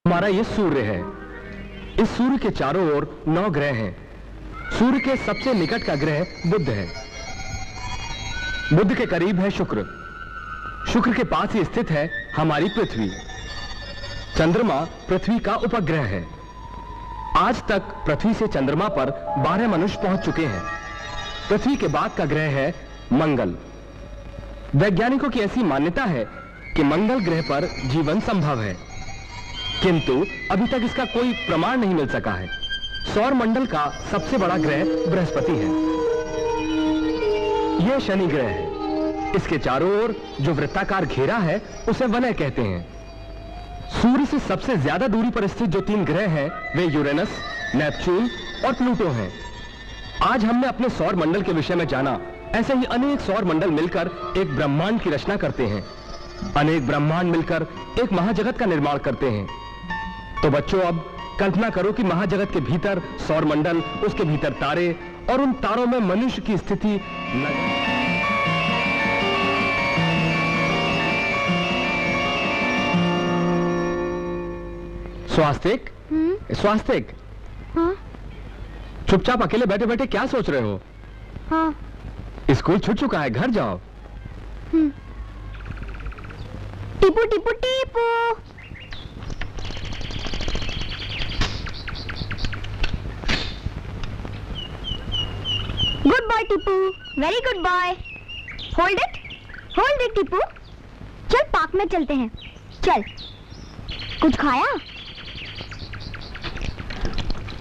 हमारा ये सूर्य है। इस सूर्य के चारों ओर 9 ग्रह हैं। सूर्य के सबसे निकट का ग्रह बुध है। बुध के करीब है शुक्र। शुक्र के पास ही स्थित है हमारी पृथ्वी। चंद्रमा पृथ्वी का उपग्रह है। आज तक पृथ्वी से चंद्रमा पर 12 मनुष्य पहुंच चुके हैं। पृथ्वी के बाद का ग्रह है मंगल। वैज्ञानिकों की ऐसी मान्यता है कि मंगल ग्रह पर जीवन संभव है, किंतु अभी तक इसका कोई प्रमाण नहीं मिल सका है। सौर मंडल का सबसे बड़ा ग्रह बृहस्पति है। यह शनि ग्रह है। इसके चारों ओर जो वृत्ताकार घेरा है उसे वलय कहते हैं। सूर्य से सबसे ज्यादा दूरी पर स्थित जो 3 ग्रह हैं वे यूरेनस, नेपच्यून और प्लूटो हैं। आज हमने अपने सौर मंडल के विषय में जाना। ऐसे ही अनेक सौर मंडल मिलकर एक ब्रह्मांड की रचना करते हैं। अनेक ब्रह्मांड मिलकर एक महाजगत का निर्माण करते हैं। तो बच्चों, अब कल्पना करो कि महाजगत के भीतर सौर मंडल, उसके भीतर तारे और उन तारों में मनुष्य की स्थिति। स्वास्तिक, स्वास्तिक, हाँ? चुपचाप अकेले बैठे बैठे क्या सोच रहे हो? हाँ। स्कूल छूट चुका है, घर जाओ। Tipu Tipu Tipu. Good boy Tipu, very good boy. Hold it Tipu. चल पार्क में चलते हैं। चल। कुछ खाया?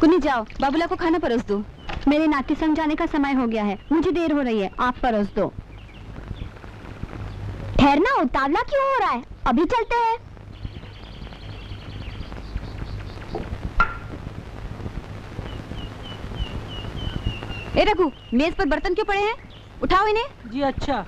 कुनी जाओ, बाबूला को खाना परोस दो। मेरे नाती संग जाने का समय हो गया है, मुझे देर हो रही है, आप परोस दो। ठहरना, उतावला क्यों हो रहा है? अभी चलते हैं। ए रघु, मेज पर बर्तन क्यों पड़े हैं? उठाओ इन्हें। जी अच्छा।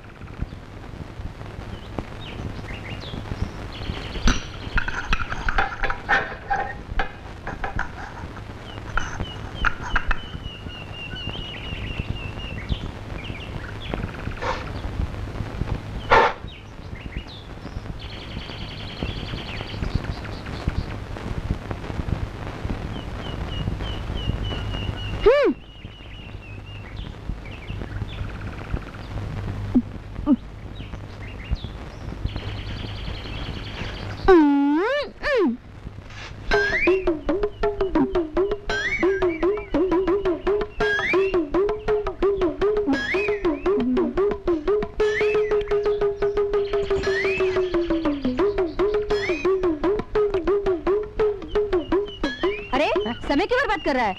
समय क्यों बर्बाद कर रहा है?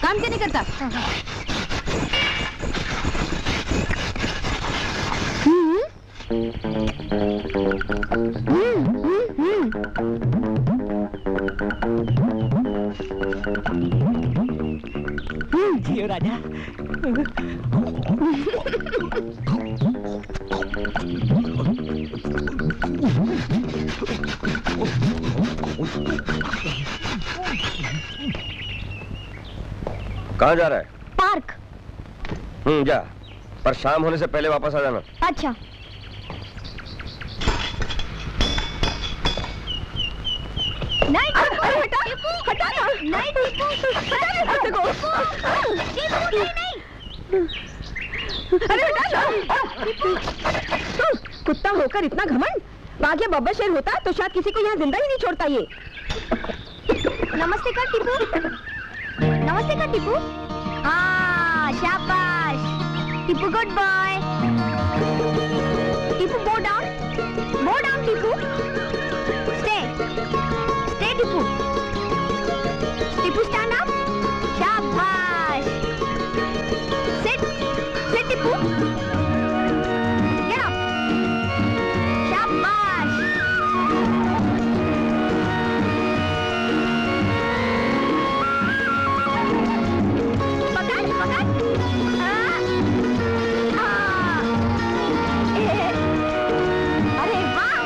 काम क्यों नहीं करता? जियो राजा। कहाँ जा रहा है? पार्क। जा, पर शाम होने से पहले वापस आ जाना। अच्छा। नहीं हटा ना। नहीं अरे कुत्ता होकर इतना घमंड? बाघ बब्बर शेर होता तो शायद किसी को यहाँ जिंदा ही नहीं छोड़ता ये। नमस्ते कर टीपू। नमस्ते कर टीपू। हाँ, शाबाश Tipu, good boy. Tipu bow down Tipu. Stay Tipu. Tipu stand up. शाबाश। सिट टीपू। Get up. शाबाश। अरे वाह।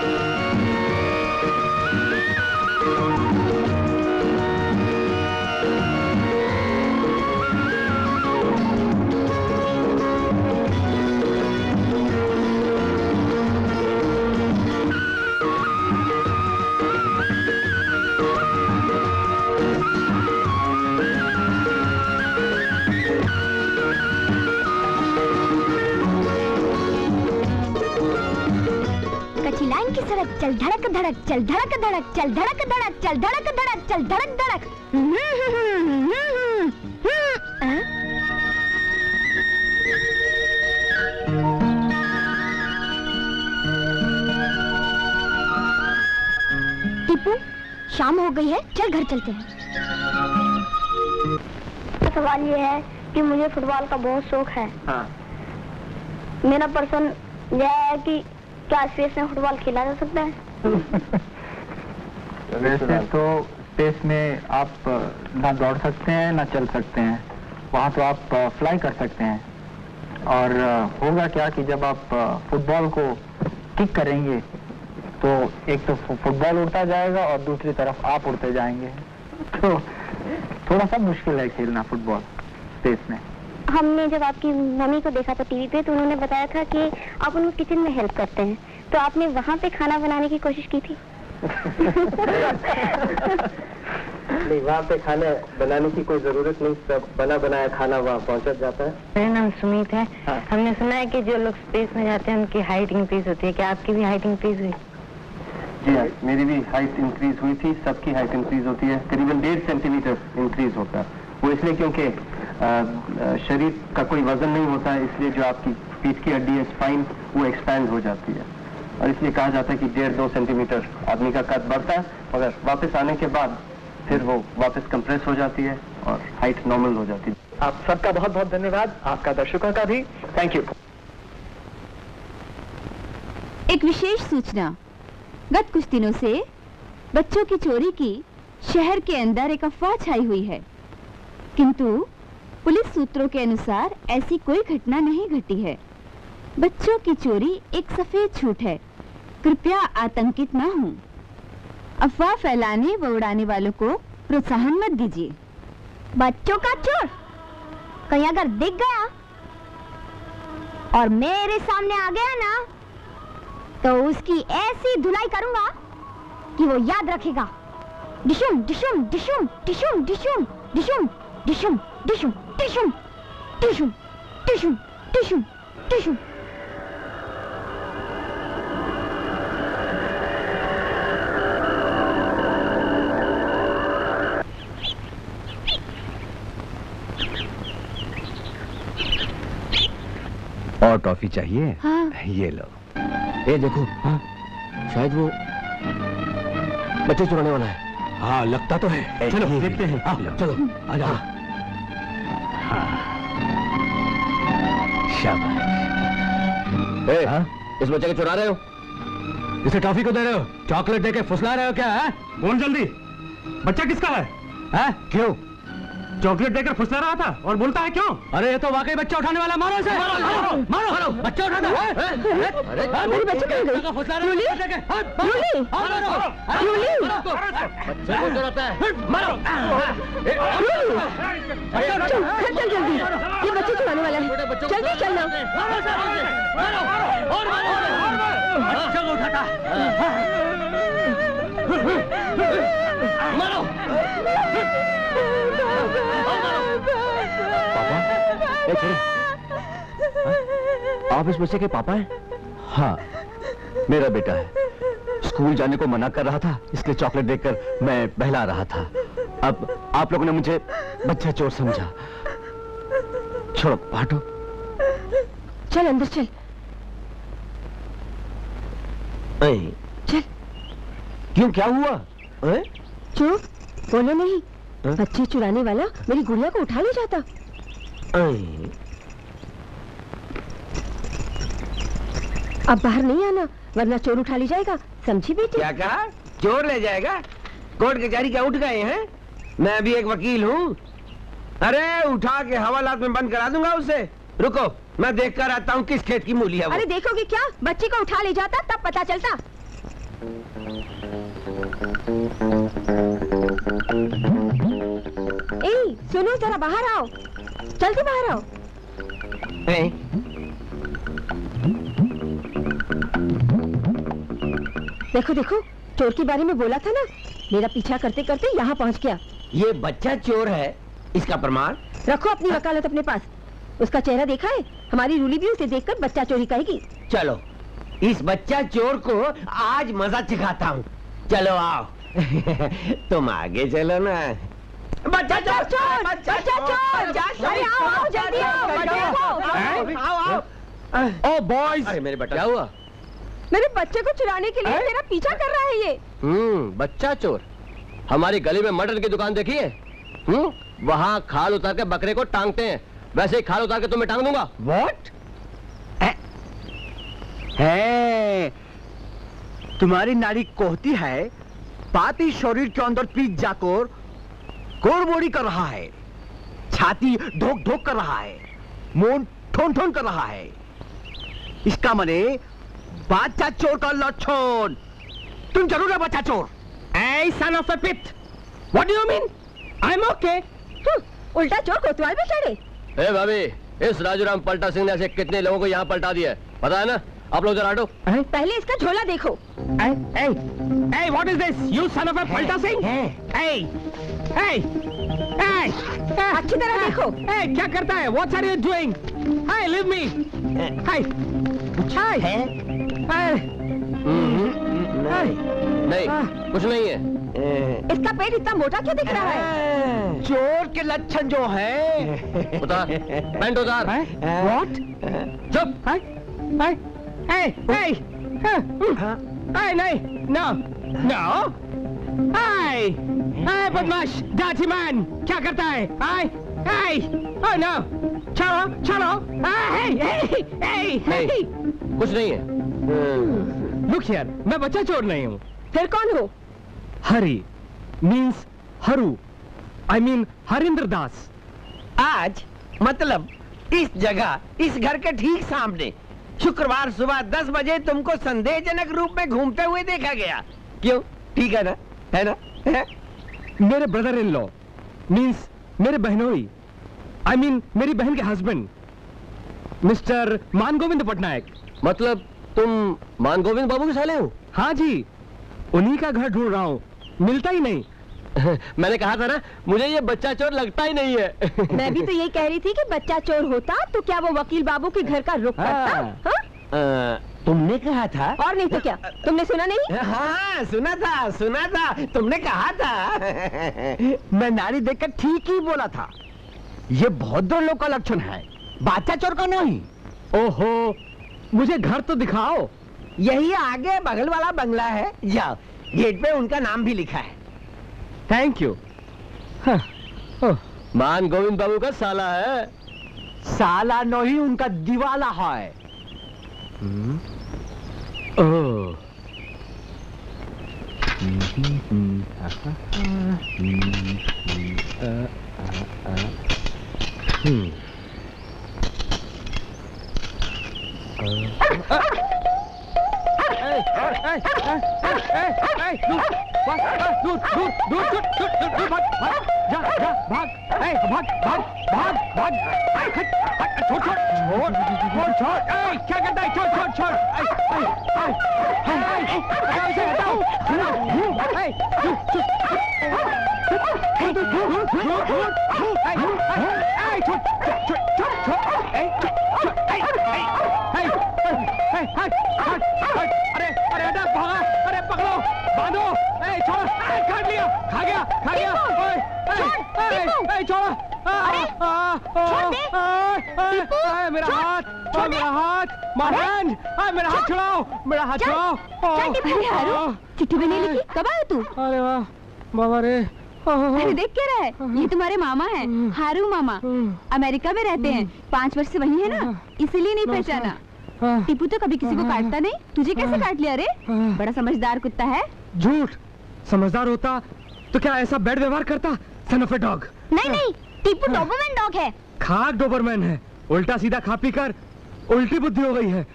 धड़क चल धड़क धड़क चल धड़क धड़क चल धड़क धड़क चल धड़क धड़क चल धड़क धड़क। टीपू, शाम हो गई है, चल घर चलते हैं। सवाल ये है कि मुझे फुटबॉल का बहुत शौक है। हाँ। मेरा प्रश्न यह है कि क्या स्पेस में फुटबॉल खेला जा सकता है? वैसे तो स्पेस में आप ना दौड़ सकते हैं ना चल सकते हैं, वहाँ तो आप फ्लाई कर सकते हैं। और होगा क्या कि जब आप फुटबॉल को किक करेंगे तो एक तो फुटबॉल उड़ता जाएगा और दूसरी तरफ आप उड़ते जाएंगे, तो थोड़ा सा मुश्किल है खेलना फुटबॉल स्पेस में। हमने जब आपकी मम्मी को देखा था टीवी पे, तो उन्होंने बताया था कि आप उनको किचन में हेल्प करते हैं, तो आपने वहाँ पे खाना बनाने की कोशिश की थी? नहीं, वहाँ पे खाना बनाने की कोई जरूरत नहीं, सब बना बनाया खाना वहाँ पहुँच जाता है। मेरा नाम सुमित है। हाँ। हमने सुना है कि जो लोग स्पेस में जाते हैं उनकी हाइट इंक्रीज होती है, क्या आपकी भी हाइट इंक्रीज हुई? जी हाँ, मेरी भी हाइट इंक्रीज हुई थी, सबकी हाइट इंक्रीज होती है, करीबन 1.5 सेंटीमीटर इंक्रीज होता है। वो इसलिए क्योंकि शरीर का कोई वजन नहीं होता है, इसलिए जो आपकी पीठ की हड्डी है स्पाइन वो एक्सपैंड हो जाती है, और इसलिए कहा जाता है कि 1.5-2 सेंटीमीटर आदमी का कद बढ़ता है, मगर वापस आने के बाद फिर वो वापस कंप्रेस हो जाती है और हाइट नॉर्मल हो जाती है। आप सबका बहुत बहुत धन्यवाद, आपका दर्शकों का भी थैंक यू। एक विशेष सूचना, गत कुछ दिनों से बच्चों की चोरी की शहर के अंदर एक अफवाह छाई हुई है, किंतु पुलिस सूत्रों के अनुसार ऐसी कोई घटना नहीं घटी है। बच्चों की चोरी एक सफेद झूठ है, कृपया आतंकित न हों। अफवाह फैलाने व उड़ाने वालों को प्रोत्साहन मत दीजिए। बच्चों का चोर कहीं अगर दिख गया और मेरे सामने आ गया ना, तो उसकी ऐसी धुलाई करूंगा कि वो याद रखेगा। डिशुम डिशुम डिशुम डिशुम डिशुम डिशुम डिशुम डिशुम डिशुम डिशुम डिशुम डिशुम डिशुम। और टॉफी चाहिए? हाँ। ये लो। ए देखो, हाँ, शायद वो बच्चे चुराने वाला है। हाँ, लगता तो है। चलो देखते हैं। चलो आ जाओ। शाबाश। हाँ? इस बच्चे को चुरा रहे हो? इसे टॉफी को दे रहे हो? चॉकलेट देके फुसला रहे हो क्या? है? बोल जल्दी, बच्चा किसका है? क्यों? चॉकलेट देकर फुसला रहा था और बोलता है क्यों? अरे ये तो वाकई बच्चा उठाने वाला। मारो इसे! मारो! बच्चा उठाता है। मेरी बच्ची कहाँ गई? रूली? रूली? बच्चे को चुराता है। मारो! चल जल्दी, ये बच्चे चुराने वाला है, जल्दी चलना। बच्चा को उठाता। मारो! पापा, आप इस बच्चे के पापा हैं? हाँ, मेरा बेटा है। स्कूल जाने को मना कर रहा था, इसलिए चॉकलेट देकर मैं बहला रहा था। अब आप लोगों ने मुझे बच्चा चोर समझा। छोड़ो, हटो। चल अंदर चल। चल। क्यों, क्या हुआ? चुप, बोलो नहीं। बच्चे चुराने वाला मेरी गुड़िया को उठा ले जाता। अब बाहर नहीं आना, वरना चोर उठा ले जाएगा, समझी बेटी? क्या कहा? चोर ले जाएगा? कोर्ट कचहरी क्या उठ गए हैं? मैं भी एक वकील हूँ। अरे उठा के हवालात में बंद करा दूंगा उसे। रुको, मैं देख कर आता हूँ किस खेत की मूली है वो। अरे देखोगे क्या, बच्ची को उठा ले जाता तब पता चलता। ए, सुनो जरा बाहर आओ, जल्दी बाहर आओ। देखो देखो, चोर के बारे में बोला था ना, मेरा पीछा करते करते यहाँ पहुँच गया। ये बच्चा चोर है, इसका प्रमाण? रखो अपनी वकालत अपने पास। उसका चेहरा देखा है? हमारी रूली भी उसे देखकर बच्चा चोरी कहेगी। चलो, इस बच्चा चोर को आज मजा चखाता हूँ। चलो आओ। तुम आगे चलो ना। बच्चा चोर, बच्चा चोर, अरे आओ जल्दी आओ। ओ बॉयज, अरे मेरे बेटा, क्या हुआ? मेरे बच्चे को चुराने के लिए मेरा पीछा कर रहा है ये। बच्चा चोर। हमारी गली में मटन की दुकान देखी है? वहाँ खाल उतार के बकरे को टांगते हैं, वैसे ही खाल उतार के तुम्हें टांग दूंगा। What? है तुम्हारी नाड़ी कोहती है, पाती शरीर के अंदर पीठ जाकर कोड़बोड़ी कर रहा है, छाती ढोक ढोक कर रहा है, मुंह ठोन ठोन कर रहा है। इसका माने बच्चा चोर का लक्षण। तुम जरूर है बच्चा चोर। Hey, son of a pit! What do you mean? I'm okay. उल्टा चोर कोतवाल में चढ़े। ए भाभी, इस राजूराम पलटा सिंह ने ऐसे कितने लोगों को यहाँ पलटा दिया है, पता है ना? आप लोग जरा हटो। पहले इसका झोला देखो। Hey, what is this? You son of a पलटा सिंह? Hey, अच्छी तरह देखो। Hey, क्या करता है? What are you doing? Hey, leave me. Hey, नहीं, कुछ नहीं है। इसका पेट इतना मोटा क्यों दिख रहा है? चोर के लक्षण जो है। उतार, पैंट उतार। What? चुप। नहीं, no. बदमाश, डाटी मैन, क्या करता है? Oh no, चलो। Hey, कुछ नहीं है। Look here, मैं बच्चा चोर नहीं हूँ। फिर कौन हो? हरी मीन्स हरू, I mean हरिंद्र दास। आज मतलब इस जगह, इस घर के ठीक सामने शुक्रवार सुबह 10 बजे तुमको संदेहजनक रूप में घूमते हुए देखा गया। क्यों? ठीक है ना? है ना? है? मेरे ब्रदर इन लॉ मीन्स मेरे बहनोई, I mean मेरी बहन के हस्बैंड मिस्टर मान गोविंद पटनायक। मतलब तुम मान गोविंद बाबू के साले हो? हाँ जी, उन्हीं का घर ढूंढ रहा हूँ, मिलता ही नहीं। मैंने कहा था ना, मुझे ये बच्चा चोर लगता ही नहीं है। मैं भी तो यही कह रही थी कि बच्चा चोर होता तो क्या वो वकील बाबू के घर का रुख करता? तुमने कहा था? और नहीं तो क्या, तुमने सुना नहीं? हाँ, सुना था, तुमने कहा था। मैं नारी देखकर ठीक ही बोला था। ये भद्र लोग का लक्षण है, बच्चा चोर का नहीं। ओहो, मुझे घर तो दिखाओ। यही आगे बगल वाला बंगला है, जाओ, गेट पे उनका नाम भी लिखा है। Thank you. मान गोविंद बाबू का साला है। साला नहीं, उनका दीवाला है। ओह, क्या करता है? छोड़। अरे भागा, अरे पकड़ो, बांधो, छोड़ो, काट लिया, खा गया, छोड़ो, मेरा हाथ, मेरा हाथ छुड़ाओ, चिट्ठी भी नहीं लिखी, कब आया तू? अरे वाह, बाबा रे। अरे देख क्या रहा है, ये तुम्हारे मामा हैं, हारू मामा, अमेरिका में रहते हैं, 5 वर्ष से वही है ना, इसीलिए नहीं पहचाना। टीपू तो कभी किसी को काटता नहीं, तुझे कैसे काट लिया रे? बड़ा समझदार कुत्ता है। झूठ, समझदार होता तो क्या ऐसा बैड व्यवहार करता? Son of a dog. नहीं, टीपू डोबरमैन डॉग है। खाक डोबरमैन है, उल्टा सीधा खा पी कर उल्टी बुद्धि हो गई है।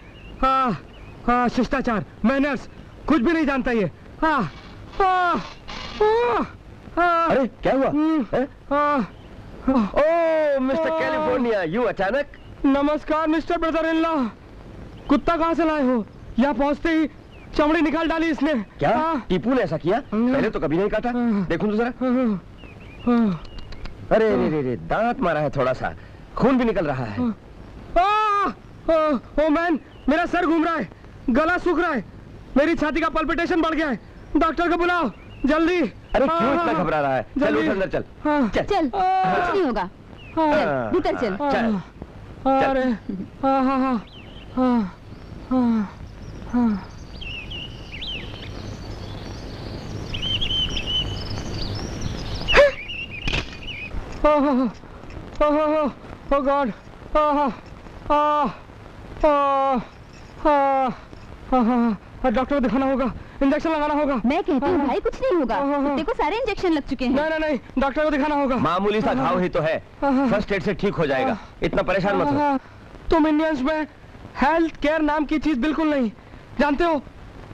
हाँ, शिष्टाचार, मैनर्स कुछ भी नहीं जानता ये। अरे क्या हुआ? ओह मिस्टर कैलिफोर्निया, यू अचानक? नमस्कार मिस्टर ब्रदर इन लॉ। कुत्ता कहाँ से लाए हो? यहाँ पहुँचते ही चमड़ी निकाल डाली इसने। क्या? टीपू ने ऐसा किया? पहले तो कभी नहीं काटा। देखूं तो जरा। अरे दांत मारा है, थोड़ा सा खून भी निकल रहा है। ओ मैन, मेरा सर घूम रहा है। गला सूख रहा है, मेरी छाती का पल्पिटेशन बढ़ गया है, डॉक्टर को बुलाओ जल्दी। अरे क्यों इतना घबरा रहा है? चल उठ अंदर चल। चल चल, कुछ नहीं होगा। चल भीतर चल। चल। अरे हाँ हाँ हाँ हाँ हाँ हाँ। Oh God! डॉक्टर को दिखाना होगा, इंजेक्शन लगाना होगा। मैं कहती हूँ भाई कुछ नहीं होगा, कुत्ते को सारे इंजेक्शन लग चुके हैं। नहीं नहीं, डॉक्टर को दिखाना होगा। मामूली सा घाव ही तो है, फर्स्ट एड से ठीक हो जाएगा, इतना परेशान मत हो। तुम इंडियंस में हेल्थ केयर नाम की चीज बिल्कुल नहीं जानते हो।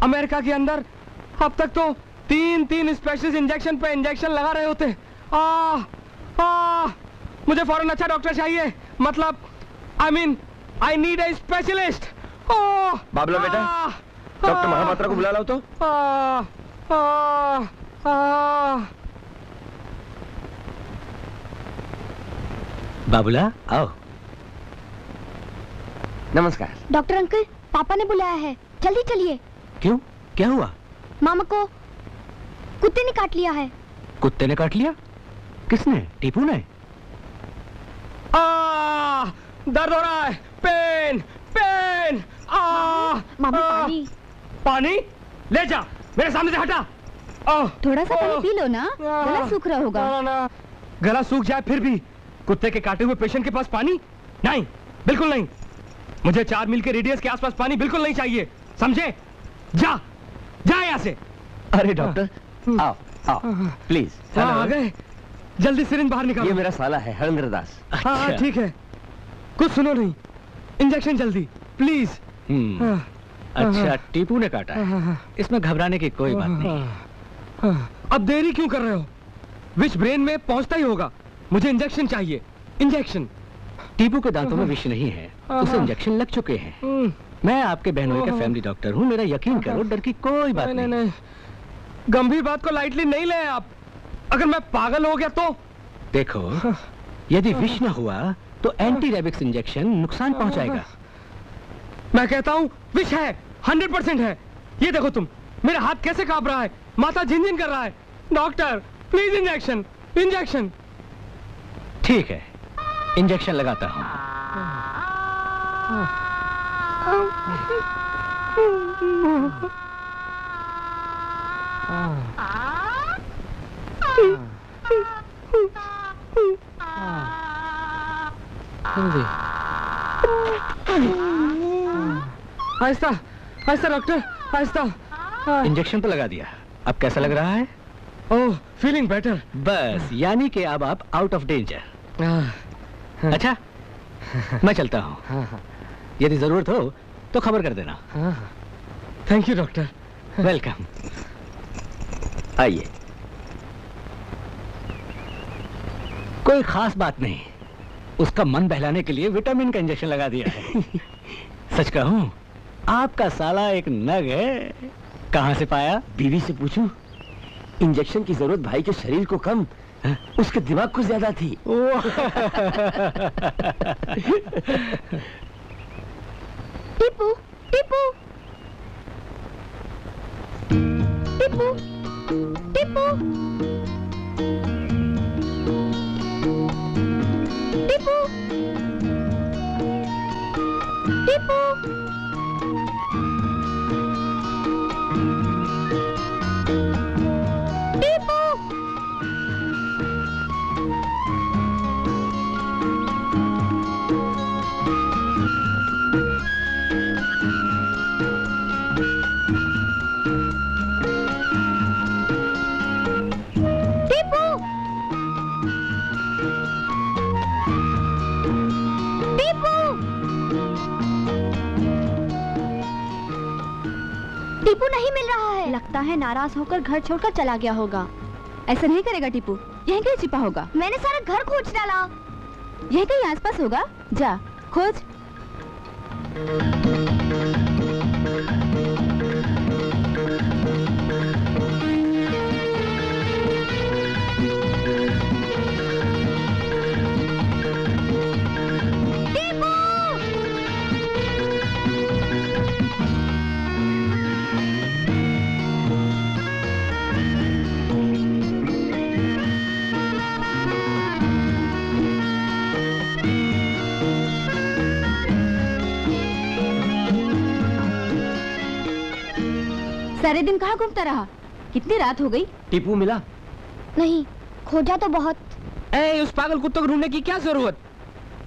अमेरिका के अंदर अब तक तो 3 स्पेशलिस्ट इंजेक्शन पे इंजेक्शन लगा रहे होते। मुझे फौरन अच्छा डॉक्टर चाहिए, मतलब I need a specialist. Babla बेटा, डॉक्टर महापात्रा को बुला लाओ तो। बाबुला आओ। नमस्कार। डॉक्टर अंकल, पापा ने बुलाया है, जल्दी चलिए। क्यों, क्या हुआ? मामा को कुत्ते ने काट लिया है। कुत्ते ने काट लिया? किसने? टीपू ने? दर्द हो रहा है, पेन पेन। मामा पानी। पानी ले जा, मेरे सामने से हटा। थोड़ा सा पानी पी लो ना, गला सूख रहा होगा। ना, गला सूख जाए फिर भी कुत्ते के काटे हुए पेशेंट के पास पानी नहीं, बिल्कुल नहीं। मुझे 4 मील के रेडियस के आसपास पानी बिल्कुल नहीं चाहिए, समझे? जा जा यहाँ से। अरे डॉक्टर आओ आओ प्लीज। आ गए, जल्दी सिरिंज बाहर निकालो। ये मेरा साला है हरेंद्र दास। हाँ ठीक है, कुछ सुनो नहीं, इंजेक्शन जल्दी प्लीज। अच्छा, टीपू ने काटा है, इसमें घबराने की कोई बात नहीं। अब देरी क्यों कर रहे हो? विष ब्रेन में पहुंचता ही होगा, मुझे इंजेक्शन चाहिए, इंजेक्शन। टीपू के दांतों में विष नहीं है, उसे इंजेक्शन लग चुके हैं। मैं आपके बहनोई का फैमिली डॉक्टर हूँ, मेरा यकीन करो, डर की कोई बात नहीं। गंभीर बात को लाइटली नहीं ले आप, अगर मैं पागल हो गया तो? देखो, यदि विष न हुआ तो एंटी रेबिक्स इंजेक्शन नुकसान पहुंचाएगा। मैं कहता हूँ विष है, 100% है। ये देखो तुम, मेरा हाथ कैसे कांप रहा है, माथा झिनझिन कर रहा है। Doctor please injection, injection. ठीक है, इंजेक्शन लगाता हूँ। आहिस्ता आहिस्ता डॉक्टर, आहिस्ता। इंजेक्शन तो लगा दिया, अब कैसा लग रहा है? ओह, फीलिंग बेटर। बस, यानी कि अब आप आउट ऑफ डेंजर। अच्छा, मैं चलता हूँ, यदि जरूरत हो तो खबर कर देना। Thank you doctor. वेलकम। आइए। कोई खास बात नहीं, उसका मन बहलाने के लिए विटामिन का इंजेक्शन लगा दिया है। सच कहूं, आपका साला एक नग है। कहां से पाया? बीवी से पूछूं? इंजेक्शन की जरूरत भाई के शरीर को कम, उसके दिमाग को ज्यादा थी। टीपू, टीपू, टीपू, टीपू, टीपू, टीपू, टीपू नहीं मिल रहा है। लगता है नाराज होकर घर छोड़कर चला गया होगा। ऐसा नहीं करेगा टीपू, यहीं कहीं छिपा होगा। मैंने सारा घर खोज डाला। यहीं कहीं आसपास होगा, जा खोज। सारे दिन कहाँ घूमता रहा? कितनी रात हो गई? टीपू मिला नहीं, खोजा तो बहुत। उस पागल कुत्ते को ढूंढने की क्या जरूरत?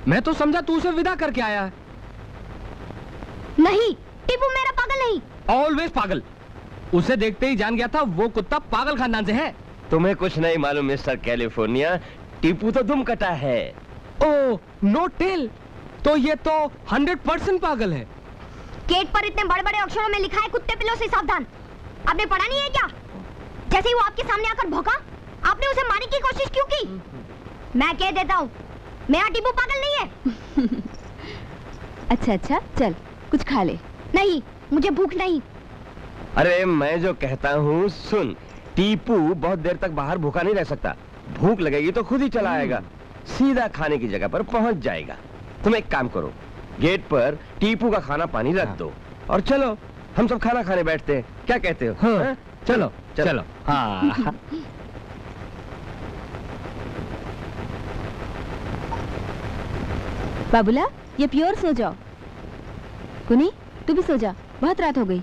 मैं तो समझा तू उसे विदा करके आया है। नहीं, टीपू मेरा पागल नहीं। ऑलवेज पागल। उसे देखते ही जान गया था वो कुत्ता पागल खानदान से है। तुम्हें कुछ नहीं मालूम मिस्टर कैलिफोर्निया, टीपू तो दुम कटा है। ओ, नो टेल। तो ये तो 100% पागल है। गेट पर इतने बड़े-बड़े अक्षरों में लिखा है कुत्ते बिल्लों से सावधान। आपने पढ़ा नहीं है क्या? जैसे ही वो आपके सामने आकर भौंका, आपने उसे मारने की कोशिश क्यों की? मैं कह देता हूँ, मेरा टीपू पागल नहीं है। अच्छा अच्छा, चल कुछ खा ले। नहीं, मुझे भूख नहीं। अरे मैं जो कहता हूँ सुन, टीपू बहुत देर तक बाहर भूखा नहीं रह सकता। भूख लगेगी तो खुद ही चला आएगा, सीधा खाने की जगह पर पहुंच जाएगा। तुम एक काम करो, गेट पर टीपू का खाना पानी रख दो और चलो हम सब खाना खाने बैठते हैं। क्या कहते हो? हाँ, चलो चलो। हाँ। बाबूला, ये प्योर सो जाओ। कुनी, तू भी सो जा, बहुत रात हो गई।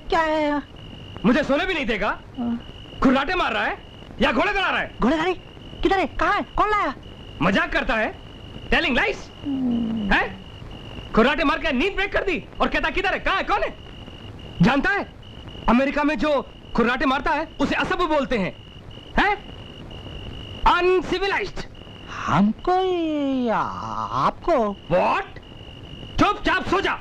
क्या है? मुझे सोने भी नहीं देगा? खुर्राटे मार रहा है या घोड़े दौड़ा रहा है? घोड़ेगाड़ी किधर है? कहाँ है? कौन लाया? मजाक करता है? टेलिंग लाइस है? खुर्राटे मार के नींद ब्रेक कर दी और कहता किधर है, कहाँ है, कौन है? जानता है अमेरिका में जो खुर्राटे मारता है उसे असभ्य बोलते हैं, हैं? अनसिविलाइज्ड। हमको या आपको? व्हाट? चुपचाप सो जा।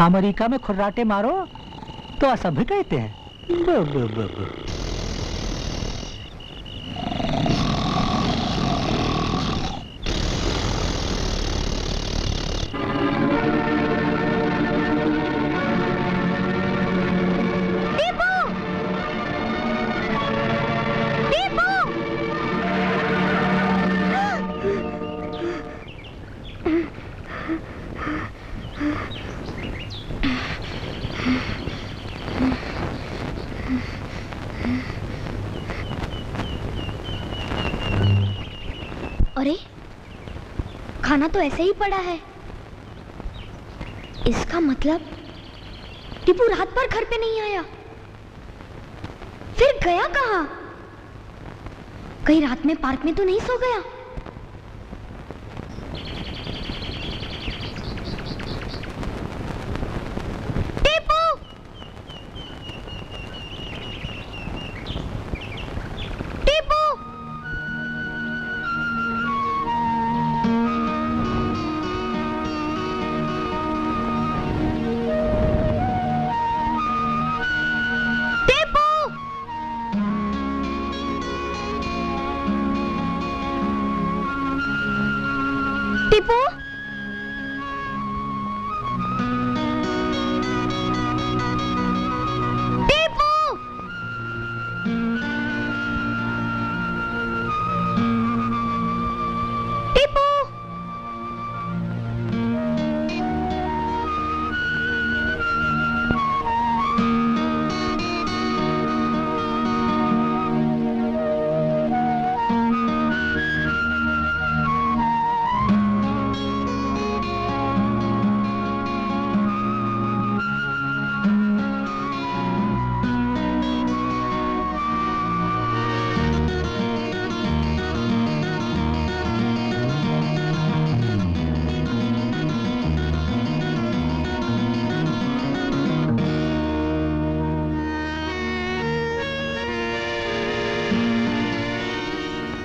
अमेरिका में खुर्राटे मारो तो असभ्य कहते हैं। अरे, खाना तो ऐसे ही पड़ा है। इसका मतलब टीपू रात भर घर पे नहीं आया। फिर गया कहाँ? कहीं रात में पार्क में तो नहीं सो गया? टीपू! टीपू! टीपू! टीपू! टीपू!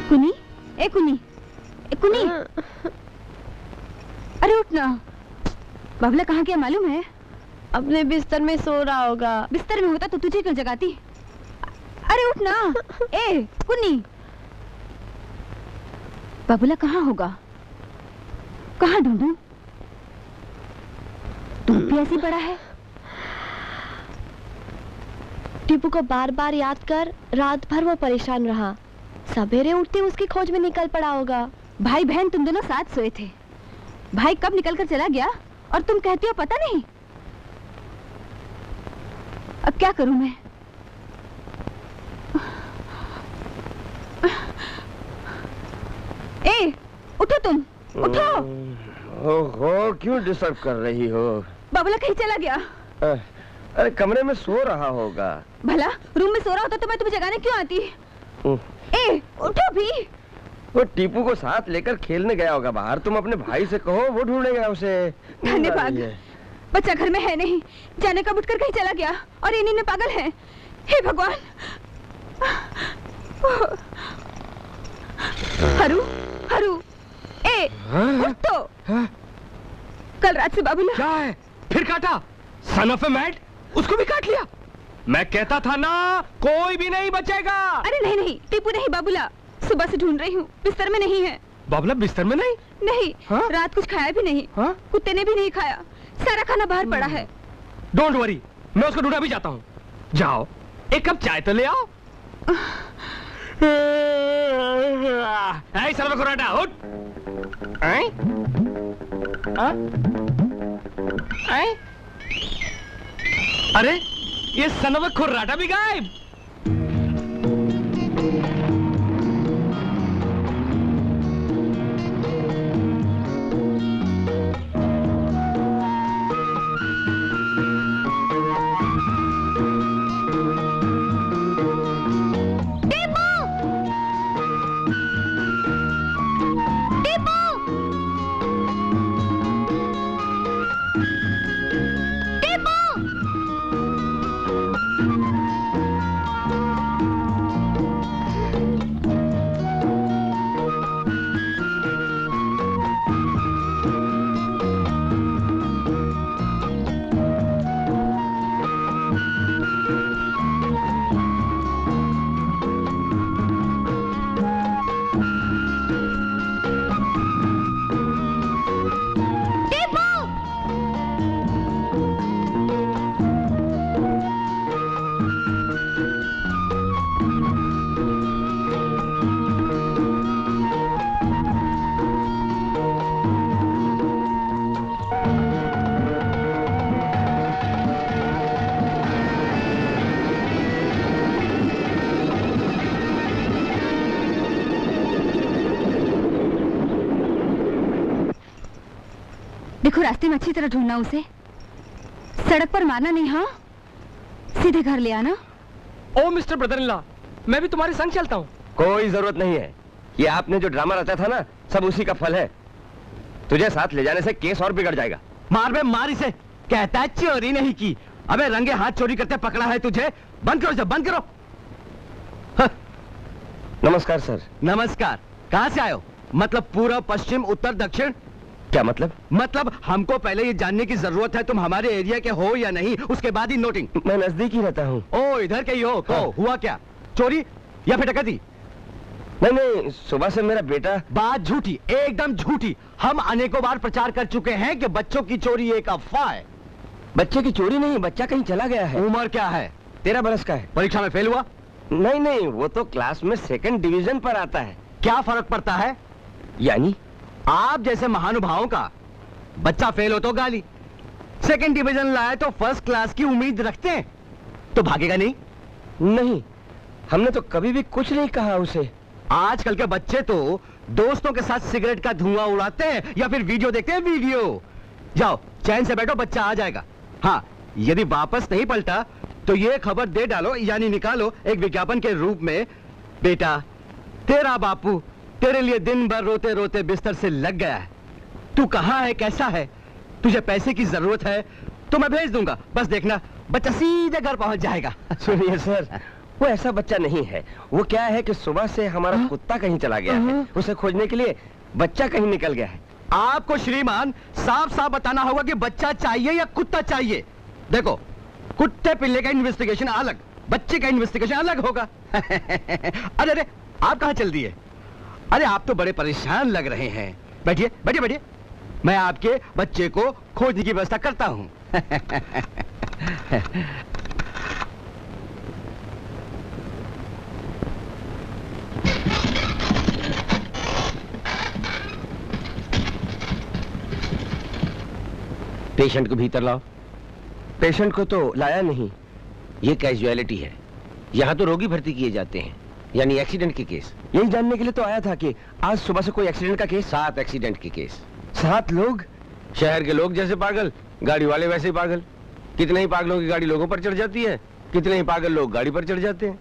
कुनी, ए कुनी, ए कुनी, अरे उठ ना। बाबला कहाँ गया मालूम है? अपने बिस्तर में सो रहा होगा। बिस्तर में होता तो तुझे क्यों जगाती? अरे उठ ना। ए कुनी, बाबूला कहाँ होगा? कहाँ ढूंढूं? तू भी ऐसी पड़ा है? टीपू को बार बार याद कर रात भर वो परेशान रहा। सवेरे उठते उसकी खोज में निकल पड़ा होगा। भाई बहन तुम दोनों साथ सोए थे। भाई कब निकल कर चला गया और तुम कहती हो पता नहीं। अब क्या करूं मैं? ए उठो तुम, उठो। ओहो, क्यों डिस्टर्ब कर रही हो? बाबूला कहीं चला गया। अरे कमरे में सो रहा होगा। भला रूम में सो रहा होता तो मैं तुम्हें जगाने क्यों आती? ए उठो भी। वो टीपू को साथ लेकर खेलने गया होगा बाहर। तुम अपने भाई से कहो, वो ढूंढेगा उसे। धन्यवाद। बच्चा घर में है नहीं, जाने कब उठकर कहीं चला गया और ये नींद में पागल है। हे भगवान। हरू, हरू, ए उठ तो। कल रात से बाबूला। क्या है? फिर काटा? सन ऑफ ए मैड, उसको भी काट लिया। मैं कहता था ना, कोई भी नहीं बचेगा। अरे नहीं नहीं, टीपू नहीं, बाबूला। सुबह से ढूंढ रही हूँ, बिस्तर में नहीं है। बाबूला बिस्तर में नहीं? नहीं। हाँ? रात कुछ खाया भी नहीं। हाँ? कुत्ते ने भी नहीं खाया, सारा खाना बाहर पड़ा है। डोंट वरी, मैं उसको ढूंढा भी जाता हूँ। जाओ, एक कप चाय तो ले आओ। सर्व खुराटा उठ। अरे ये सनव खुर्राटा भी गायब। देखो रास्ते में अच्छी तरह ढूंढना उसे, सड़क पर मारना नहीं। हाँ, सीधे घर ले आना। ओ मिस्टर ब्रदर इन लॉ, मैं भी तुम्हारे संग चलता हूँ। कोई जरूरत नहीं है, ये आपने जो ड्रामा रचा था ना, सब उसी का फल है। तुझे साथ ले जाने से केस और बिगड़ जाएगा। मार बे मार इसे, कहता है चोरी नहीं की। अबे रंगे हाथ चोरी करते पकड़ा है तुझे। बंद करो इसे, बंद करो। नमस्कार सर। नमस्कार। कहाँ से आए हो? मतलब पूर्व, पश्चिम, उत्तर, दक्षिण? क्या मतलब? मतलब हमको पहले ये जानने की जरूरत है तुम हमारे एरिया के हो या नहीं, उसके बाद ही नोटिंग। मैं नजदीक ही रहता हूँ। ओ इधर के ही हो तो हाँ। हुआ क्या? चोरी या फिर डकैती? नहीं, सुबह से मेरा बेटा। बात झूठी, एकदम झूठी। हम अनेकों बार प्रचार कर चुके हैं कि बच्चों की चोरी एक अफवाह है। बच्चे की चोरी नहीं, बच्चा कहीं चला गया है। उम्र क्या है? 13 बरस का है। परीक्षा में फेल हुआ? नहीं, वो तो क्लास में 2nd डिवीजन पर आता है। क्या फर्क पड़ता है? यानी आप जैसे महानुभावों का बच्चा फेल हो तो गाली, 2nd डिवीजन लाए तो 1st क्लास की उम्मीद रखते हैं, तो भागेगा नहीं? नहीं, हमने तो कभी भी कुछ नहीं कहा उसे। आजकल के बच्चे तो दोस्तों के साथ सिगरेट का धुआं उड़ाते हैं या फिर वीडियो देखते हैं। वीडियो। जाओ चैन से बैठो, बच्चा आ जाएगा। हाँ, यदि वापस नहीं पलटा तो ये खबर दे डालो, यानी निकालो एक विज्ञापन के रूप में, बेटा तेरा बापू तेरे लिए दिन भर रोते रोते बिस्तर से लग गया है। तू कहाँ है, कैसा है, तुझे पैसे की जरूरत है तो मैं भेज दूंगा, बस देखना बच्चा सीधे घर पहुंच जाएगा। सुनिए सर, वो ऐसा बच्चा नहीं है। वो क्या है कि सुबह से हमारा कुत्ता कहीं चला गया है, उसे खोजने के लिए बच्चा कहीं निकल गया है। आपको श्रीमान साफ साफ बताना होगा कि बच्चा चाहिए या कुत्ता चाहिए। देखो, कुत्ते पिल्ले का इन्वेस्टिगेशन अलग, बच्चे का इन्वेस्टिगेशन अलग होगा। अरे आप कहाँ चल दिए? अरे आप तो बड़े परेशान लग रहे हैं। बैठिए बैठिए बैठिए, मैं आपके बच्चे को खोजने की व्यवस्था करता हूँ। पेशेंट को भीतर लाओ। पेशेंट को तो लाया नहीं, ये कैजुअलिटी है। यहाँ तो रोगी भर्ती किए जाते हैं, यानी एक्सीडेंट के केस। यही जानने के लिए तो आया था कि आज सुबह से कोई एक्सीडेंट का केस। 7 एक्सीडेंट के केस। 7 लोग? शहर के लोग जैसे पागल, गाड़ी वाले वैसे ही पागल। कितने ही पागलों की गाड़ी लोगों पर चढ़ जाती है, कितने ही पागल लोग गाड़ी पर चढ़ जाते हैं।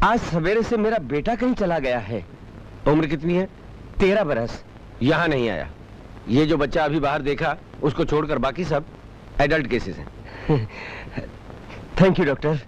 आज सवेरे से मेरा बेटा कहीं चला गया है। उम्र कितनी है? 13 बरस। यहाँ नहीं आया। ये जो बच्चा अभी बाहर देखा, उसको छोड़कर बाकी सब एडल्ट केसेस हैं। Thank you doctor.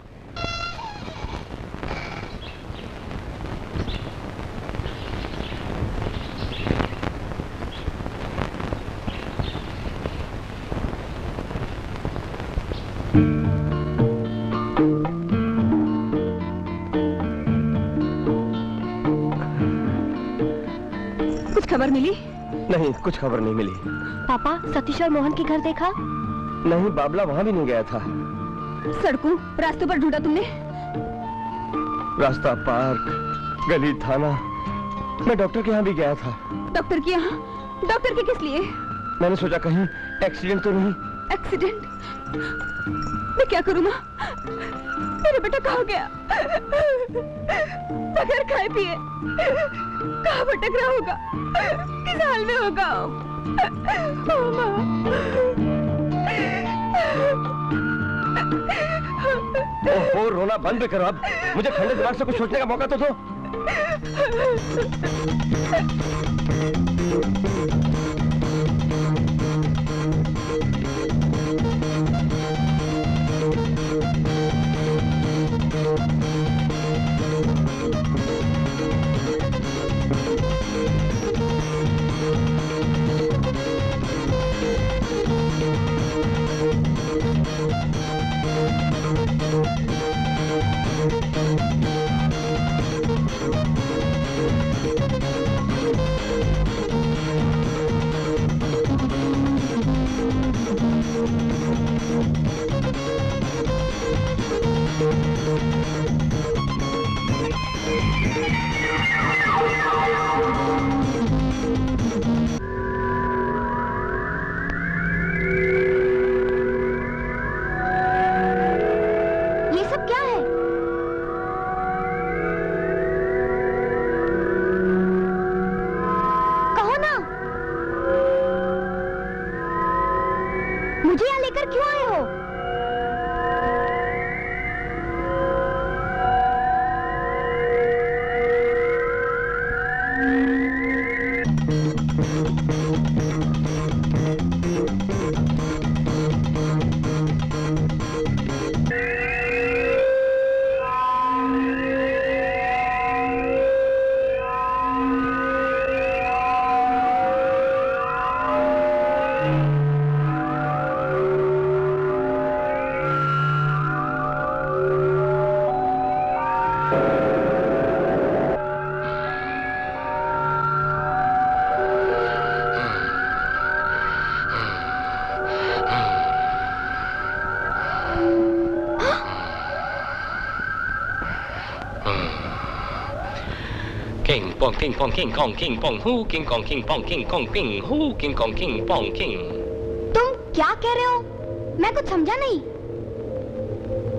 कुछ खबर मिली? नहीं, कुछ खबर नहीं मिली। पापा, सतीश और मोहन के घर देखा? नहीं, बाबला वहां भी नहीं गया था। सड़कों रास्तों पर ढूंढा तुमने? रास्ता, पार्क, गली, थाना। मैं डॉक्टर के यहाँ भी गया था। डॉक्टर के यहाँ? डॉक्टर के किस लिए? मैंने सोचा कहीं एक्सीडेंट तो नहीं। एक्सीडेंट? मैं क्या करूँ माँ? मेरा बेटा कहाँ गया? बगैर खाए पिए कहाँ भटक रहा होगा? किस हाल में होगा? ओ माँ। ओहो, रोना बंद करो अब। मुझे ठंडे दिमाग से कुछ सोचने का मौका तो दो। King pong king pong king kong king pong hu king kong king pong king kong king hu king kong king pong king. तुम क्या कह रहे हो? मैं कुछ समझा नहीं।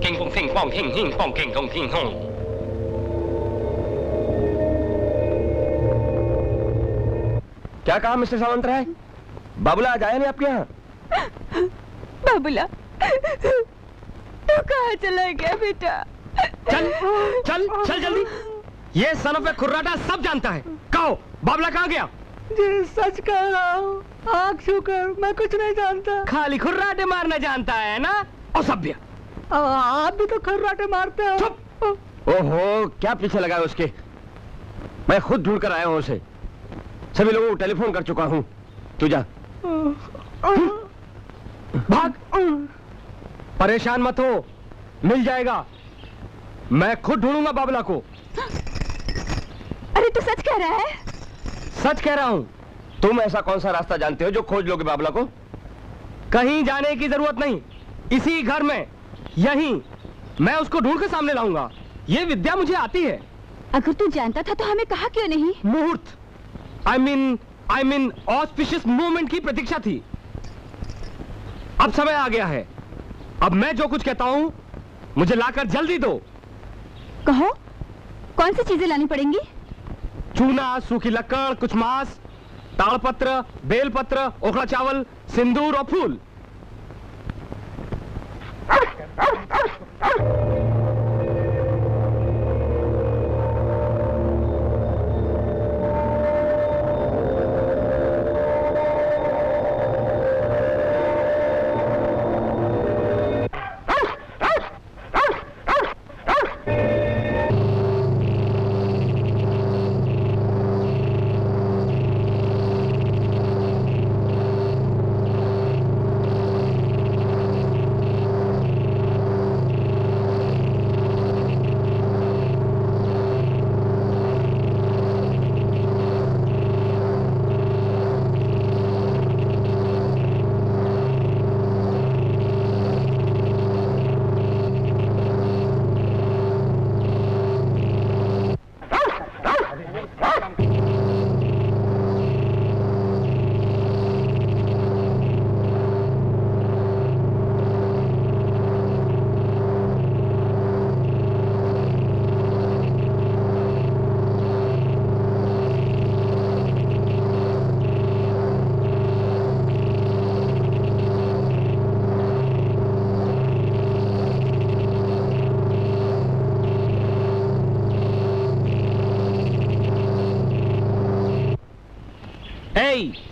King pong king pong king king pong king kong king hong. क्या कहा मिस्टर सावंतराय? बाबूला आज आया नहीं आपके यहाँ? बाबूला, तू कहाँ चला गया बेटा? चल चल चल जल्दी। ये सन ऑफ ए खुर्राटा सब जानता है। कहो बाबला कहाँ गया? जी सच कह रहा हूँ, आँख छूकर मैं कुछ नहीं जानता। खाली खुर्राटे मारना जानता है ना? असभ्य। आप भी तो खुर्राटे मारते हो। चुप। ओहो, क्या पीछे लगा है उसके? मैं खुद ढूंढ कर आया हूँ उसे। सभी लोगों को टेलीफोन कर चुका हूँ। तू जा। भाग। परेशान मत हो, मिल जाएगा। मैं खुद ढूंढूंगा बाबला को। अरे तू सच कह रहा है? सच कह रहा हूँ। तुम ऐसा कौन सा रास्ता जानते हो जो खोज लोगे बाबला को? कहीं जाने की जरूरत नहीं, इसी घर में, यहीं मैं उसको ढूंढ कर सामने लाऊंगा। ये विद्या मुझे आती है। अगर तू जानता था तो हमें कहा क्यों नहीं? मुहूर्त, आई मीन ऑस्पिशियस मूवमेंट की प्रतीक्षा थी। अब समय आ गया है। अब मैं जो कुछ कहता हूं मुझे लाकर जल्दी दो। कहो, कौन सी चीजें लानी पड़ेंगी? चूना, सूखी लकड़, कुछ मांस, ताड़पत्र, बेलपत्र, ओखला चावल, सिंदूर और फूल।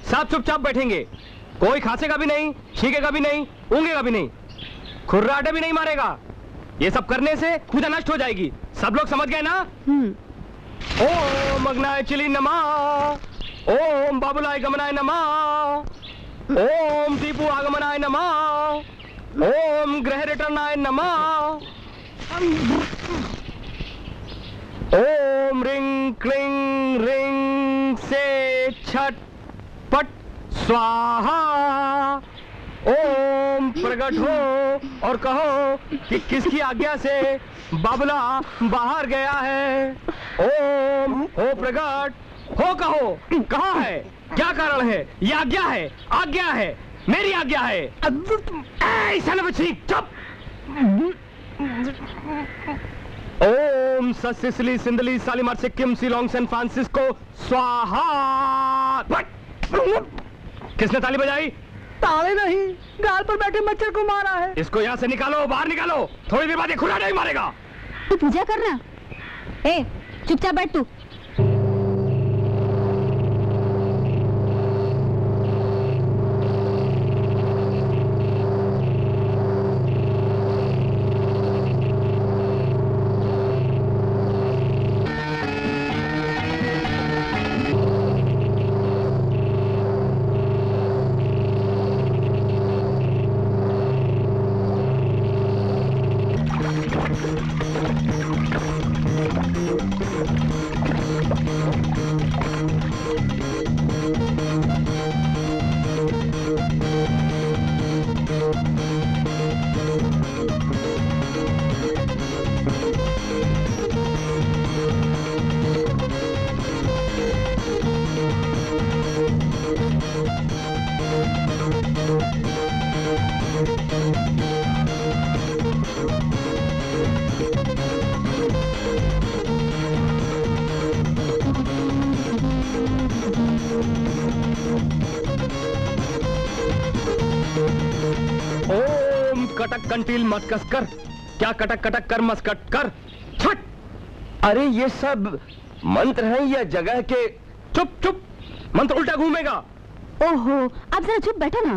सब चुपचाप बैठेंगे। कोई खांसेगा भी नहीं, छींकेगा भी नहीं, ऊँगेगा भी नहीं, खुर्राटे भी नहीं मारेगा। ये सब करने से पूजा नष्ट हो जाएगी। सब लोग समझ गए ना? ओम अग्नाय चिली नमः, ओम बाबुलाय गमनाय नमः, ओम दीपू आगमनाय नमः, ओम ग्रह रिटर्नाय नमः, ओम रिंग क्लिंग रिंग से छट पट स्वाहा। ओम प्रकट हो और कहो कि किसकी आज्ञा से बाबुला बाहर गया है। ओम हो प्रकट हो, कहो कहाँ है, क्या कारण है? ये आज्ञा है, आज्ञा है, मेरी आज्ञा है। चुप। ओम सिसिली सिंदली सालिमार सिक्किम सिलोंग सैन फ्रांसिस्को स्वाहा। किसने ताली बजाई? ताले नहीं, गाल पर बैठे मच्छर को मारा है। इसको यहाँ से निकालो, बाहर निकालो। थोड़ी देर बाद ये खुराटा ही मारेगा। तू पूजा करना। ए, चुपचाप बैठ तू। कटक कंटील मत कस कर, क्या कटक कटक कर मस्कट कर, छट। अरे ये सब मंत्र हैं या जगह के? चुप चुप, मंत्र उल्टा घूमेगा। ओहो, अब जरा चुप बैठो ना।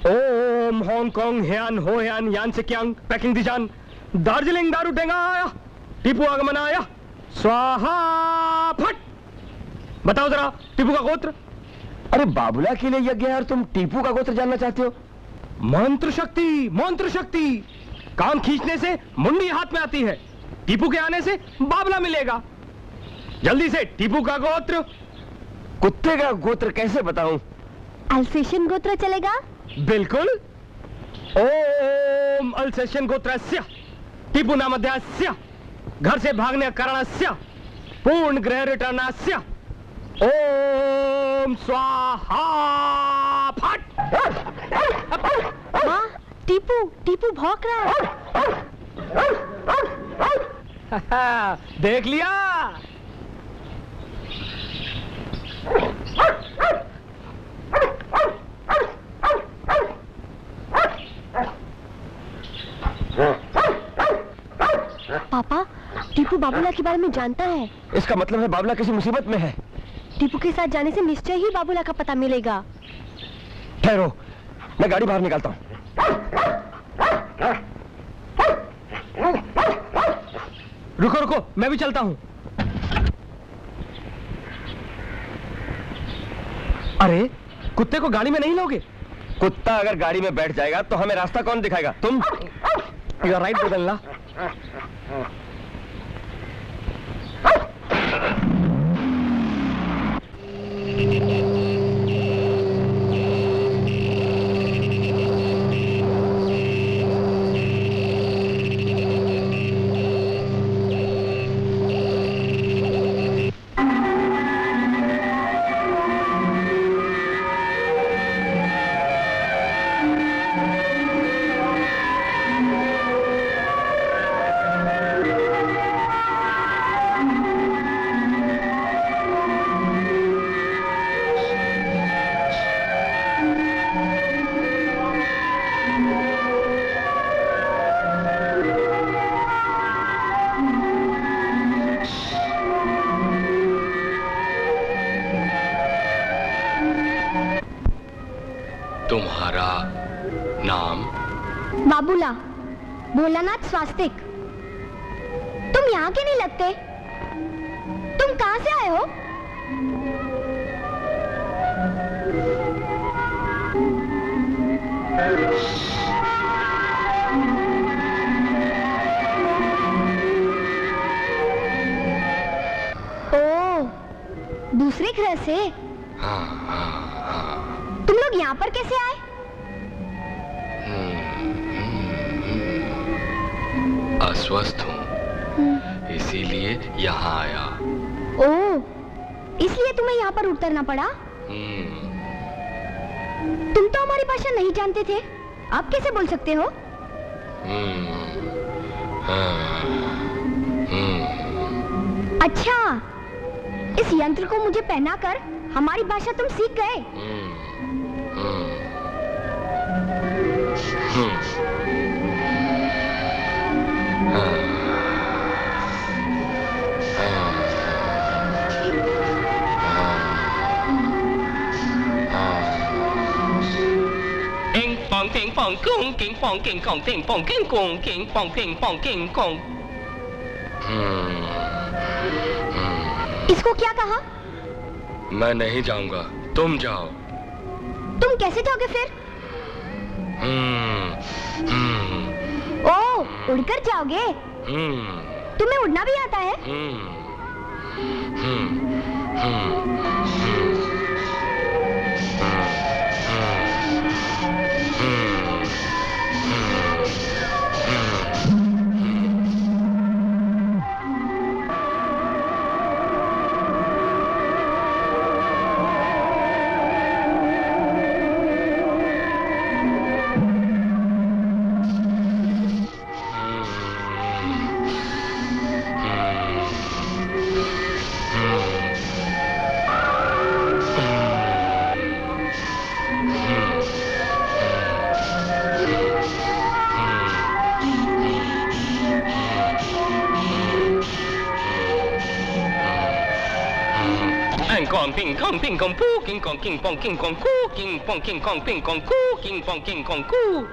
ओम हांगकांग ह्यान हो ह्यान यान से क्यांग पैकिंग दी जान, दार्जिलिंग दारू टेंगा आया, टीपू आगमन आया, स्वाहा फट। बताओ जरा टीपू का गोत्र। अरे बाबुला के लिए यज्ञ है और तुम टीपू का गोत्र जानना चाहते हो? मंत्र शक्ति, मंत्र शक्ति। कान खींचने से मुंडी हाथ में आती है, टीपू के आने से बाबला मिलेगा। जल्दी से टीपू का गोत्र। कुत्ते का गोत्र कैसे बताऊं? अल्सेशियन गोत्र चलेगा? बिल्कुल। ओम अल्सेशियन गोत्रस्य टीपू नामधेयस्य घर से भागने कारणस्य पूर्ण गृह रिटर्नस्य ओम स्वाहा फट। माँ, टीपू टीपू भौंक रहा है। देख लिया। पापा, टीपू बाबूला के बारे में जानता है। इसका मतलब है बाबुला किसी मुसीबत में है। टीपू के साथ जाने से निश्चय ही बाबूला का पता मिलेगा। ठहरो, मैं गाड़ी बाहर निकालता हूँ। रुको रुको, मैं भी चलता हूँ। अरे कुत्ते को गाड़ी में नहीं लोगे? कुत्ता अगर गाड़ी में बैठ जाएगा तो हमें रास्ता कौन दिखाएगा? तुम। यू आर राइट बदलना। तुम्हारा नाम? बाबूला, भोलानाथ स्वास्तिक। तुम यहाँ के नहीं लगते। तुम कहाँ से आए हो? ओ, दूसरे ग्रह से? तुम लोग यहाँ पर कैसे आए? अस्वस्थ हूँ, इसीलिए यहाँ आया। ओह, इसलिए तुम्हें यहाँ पर उतरना पड़ा? तुम तो हमारी भाषा नहीं जानते थे, आप कैसे बोल सकते हो? अच्छा, इस यंत्र को मुझे पहनाकर हमारी भाषा तुम सीख गए। Ping pong kung king pong king kong ting pong king kong king pong king kong। इसको क्या कहा? मैं नहीं जाऊंगा, तुम जाओ। तुम कैसे जाओगे फिर? ओह, उड़कर जाओगे? तुम्हें उड़ना भी आता है? King Kong Ping Kong Ping Kong Poo King Kong King Pong King Kong Coo King Pong King Kong Ping Kong Coo King Pong King Kong Coo.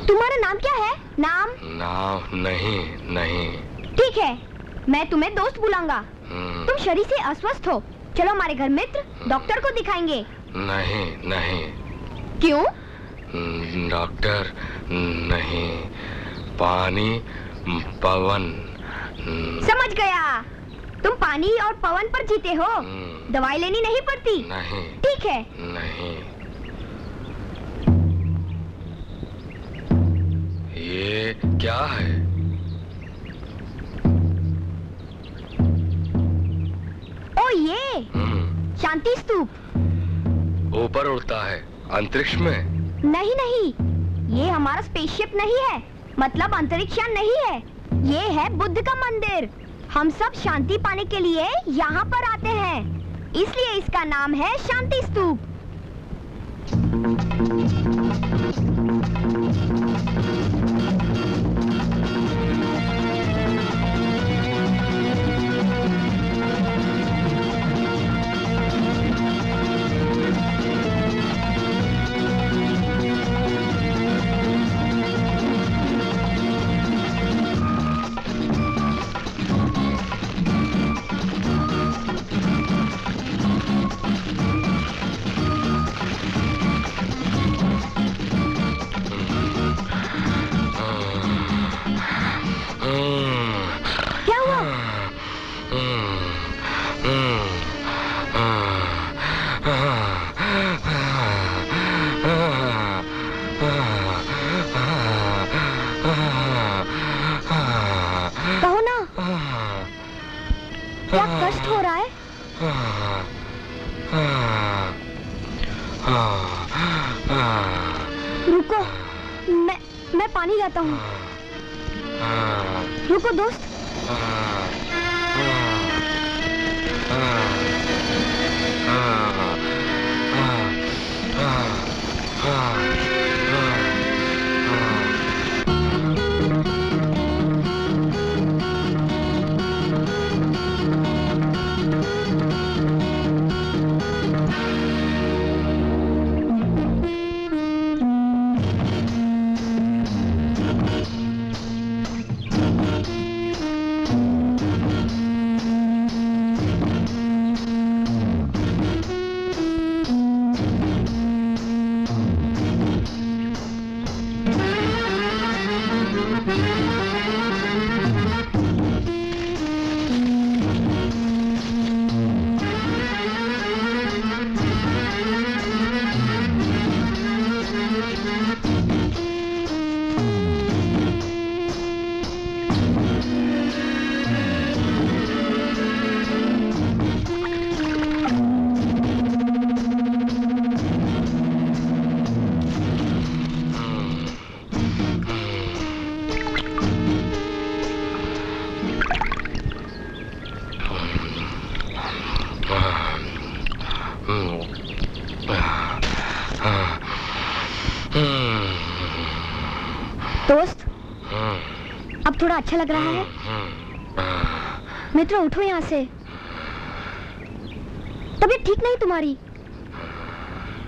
तुम्हारा नाम क्या है? नाम? नाम नहीं। ठीक है, मैं तुम्हें दोस्त बुलाऊंगा। तुम शरीर से अस्वस्थ हो, चलो हमारे घर मित्र डॉक्टर को दिखाएंगे। नहीं। क्यों? डॉक्टर नहीं, पानी पवन। समझ गया, तुम पानी और पवन पर जीते हो, दवाई लेनी नहीं पड़ती। नहीं। ठीक है। नहीं। ये क्या है? ओ ये शांति स्तूप। ऊपर उड़ता है अंतरिक्ष में? नहीं, ये हमारा स्पेसशिप नहीं है, मतलब अंतरिक्ष यान नहीं है। ये है बुद्ध का मंदिर। हम सब शांति पाने के लिए यहाँ पर आते हैं, इसलिए इसका नाम है शांति स्तूप। कहो ना, क्या कष्ट हो रहा है? रुको, मैं पानी लाता हूँ। रुको दोस्त। दोस्त, अब थोड़ा अच्छा लग रहा है? मित्र उठो यहाँ से, तबीयत ठीक नहीं तुम्हारी।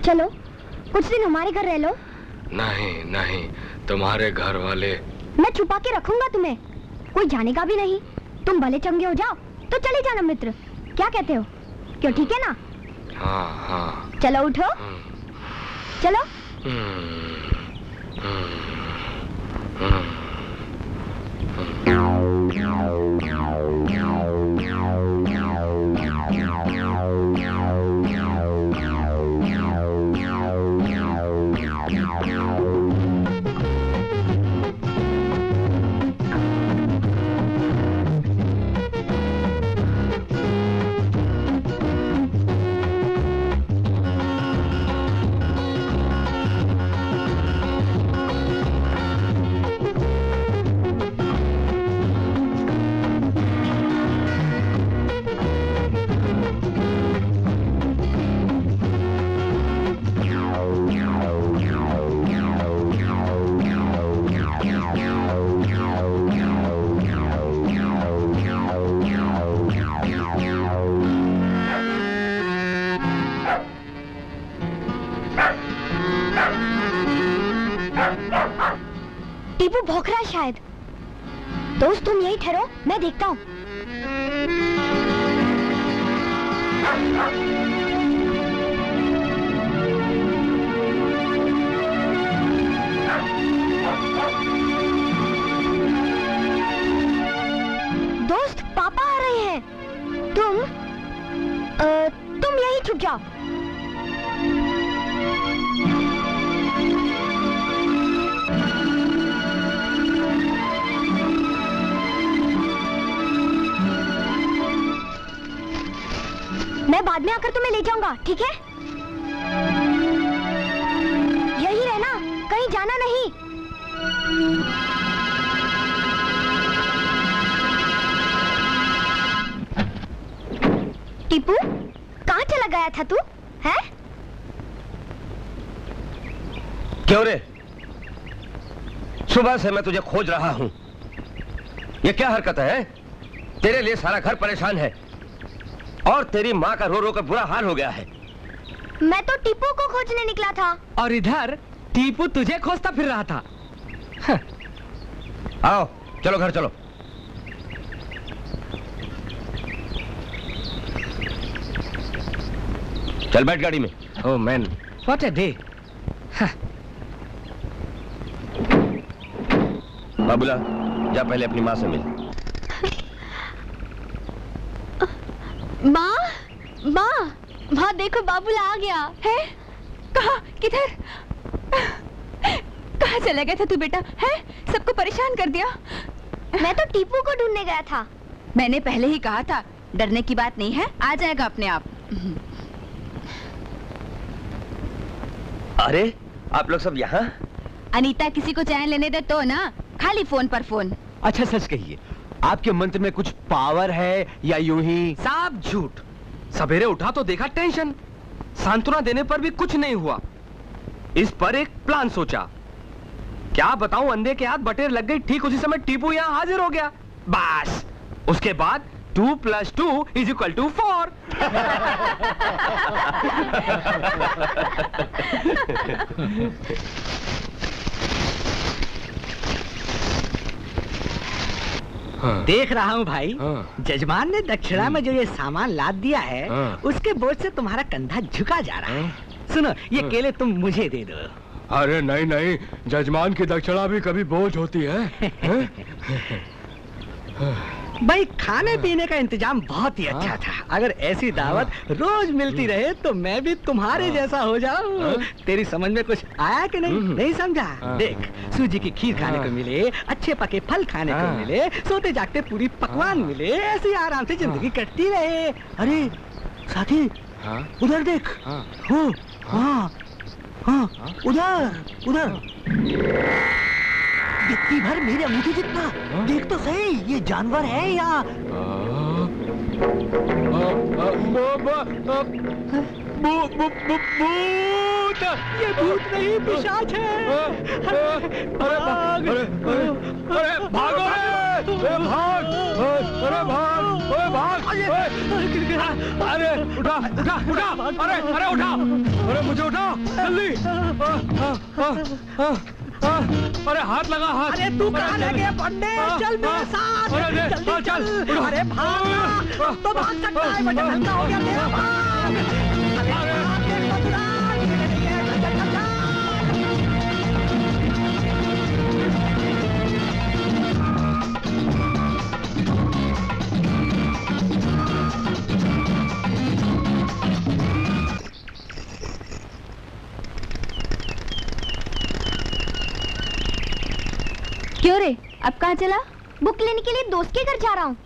चलो कुछ दिन हमारे घर रह लो। नहीं नहीं, तुम्हारे घर वाले। मैं छुपा के रखूंगा तुम्हें, कोई जानेगा भी नहीं। तुम भले चंगे हो जाओ तो चले जाना मित्र, क्या कहते हो? क्यों ठीक है ना? हाँ हाँ। चलो उठो, चलो। टीपू भौंक रहा है शायद। दोस्त तुम यही ठहरो, मैं देखता हूँ। दोस्त पापा आ रहे हैं, तुम यही छुप जाओ। मैं बाद में आकर तुम्हें ले जाऊंगा, ठीक है? यही रहना, कहीं जाना नहीं। टीपू, कहाँ चला गया था तू? है? क्यों रे? सुबह से मैं तुझे खोज रहा हूं। ये क्या हरकत है? तेरे लिए सारा घर परेशान है और तेरी माँ का रो रो कर बुरा हाल हो गया है। मैं तो टीपू को खोजने निकला था। और इधर टीपू तुझे खोजता फिर रहा था। आओ चलो घर चलो। चल बैठ गाड़ी में। Oh man, what a day. Babula, जा पहले अपनी माँ से मिल। माँ, माँ, माँ देखो बाबूला आ गया है। कहाँ, किधर? कहाँ चला गया था तू बेटा? है, सबको परेशान कर दिया। मैं तो टीपू को ढूंढने गया था। मैंने पहले ही कहा था, डरने की बात नहीं है, आ जाएगा अपने आप। अरे आप लोग सब यहाँ? अनीता किसी को चैन लेने दे तो ना, खाली फोन पर फोन। अच्छा सच कहिए, आपके मंत्र में कुछ पावर है या यूं ही? साफ झूठ। सवेरे उठा तो देखा टेंशन, सांत्वना देने पर भी कुछ नहीं हुआ। इस पर एक प्लान सोचा। क्या बताऊं, अंधे के हाथ बटेर लग गई। ठीक उसी समय टीपू यहाँ हाजिर हो गया। बस उसके बाद 2 + 2 = 4। हाँ। देख रहा हूँ भाई। हाँ। जजमान ने दक्षिणा में जो ये सामान लाद दिया है, हाँ। उसके बोझ से तुम्हारा कंधा झुका जा रहा है। सुनो, ये केले तुम मुझे दे दो। अरे नहीं नहीं, जजमान की दक्षिणा भी कभी बोझ होती है। भाई खाने पीने का इंतजाम बहुत ही अच्छा था। अगर ऐसी दावत रोज मिलती रहे तो मैं भी तुम्हारे जैसा हो जाऊं। तेरी समझ में कुछ आया कि नहीं? नहीं समझा? देख, सूजी की खीर खाने को मिले, अच्छे पके फल खाने को मिले, सोते जागते पूरी पकवान मिले, ऐसी आराम से जिंदगी कटती रहे। अरे साथी, उधर देख। हो, हाँ, उधर उधर गिट्टी भर मेरे अंगूठे जितना। देख तो सही, ये जानवर है या भूत? ये भूत नहीं, पिशाच है। अरे भाग, अरे भागो, भाग, अरे भाग, भाग। अरे उठा उठा उठा, अरे अरे उठा, अरे मुझे उठाओ जल्दी। अरे हाथ लगा, हाथ। अरे तू कहाँ रह गया पंडे? चल मेरे साथ। जल्दी चल। अरे भाग, तो भाग सकता है, बड़ा धंधा हो गया तेरा, भाग। क्यों रे, अब कहाँ चला? बुक लेने के लिए दोस्त के घर जा रहा हूँ।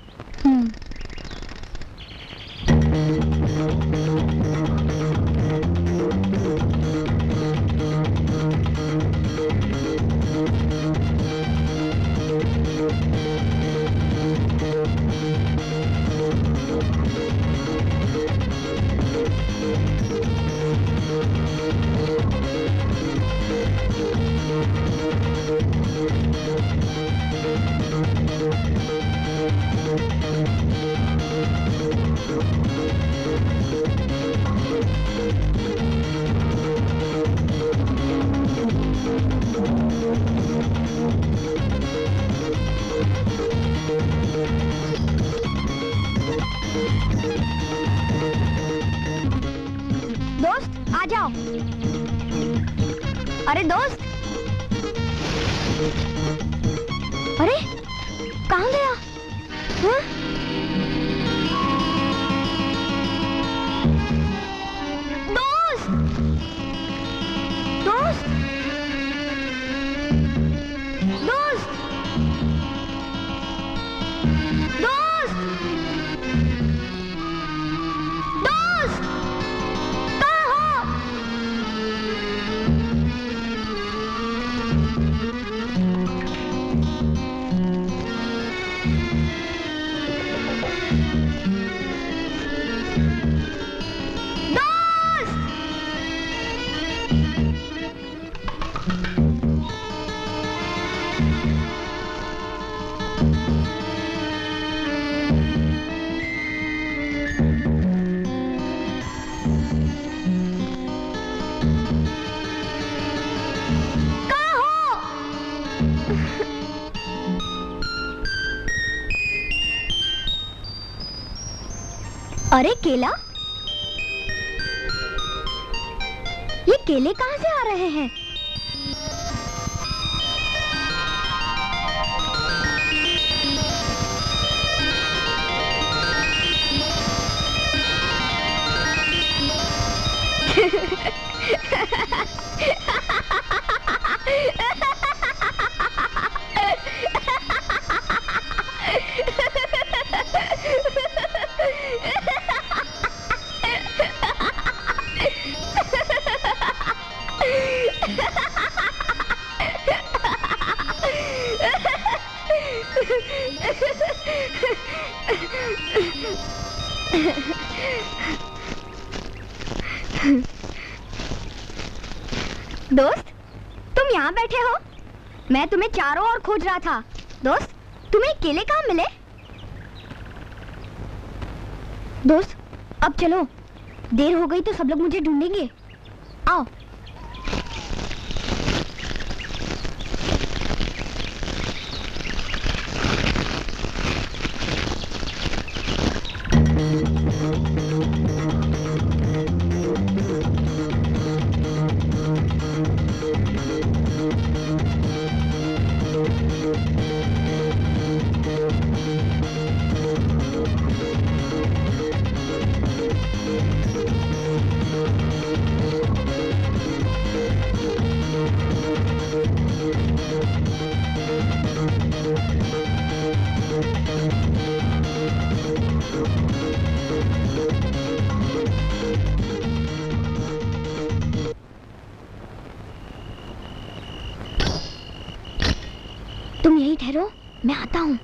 आ जाओ। अरे दोस्त, अरे कहाँ गया? हाँ? दोस्त, दोस्त, दोस्त, दोस्त, दोस्त, कहाँ हो? अरे केला, ये केले कहाँ से आ रहे हैं? दोस्त, तुम यहाँ बैठे हो? मैं तुम्हें चारों ओर खोज रहा था। दोस्त, तुम्हें केले कहाँ मिले? दोस्त, अब चलो, देर हो गई तो सब लोग मुझे ढूंढेंगे। आओ। तुम यहीं ठहरो, मैं आता हूँ।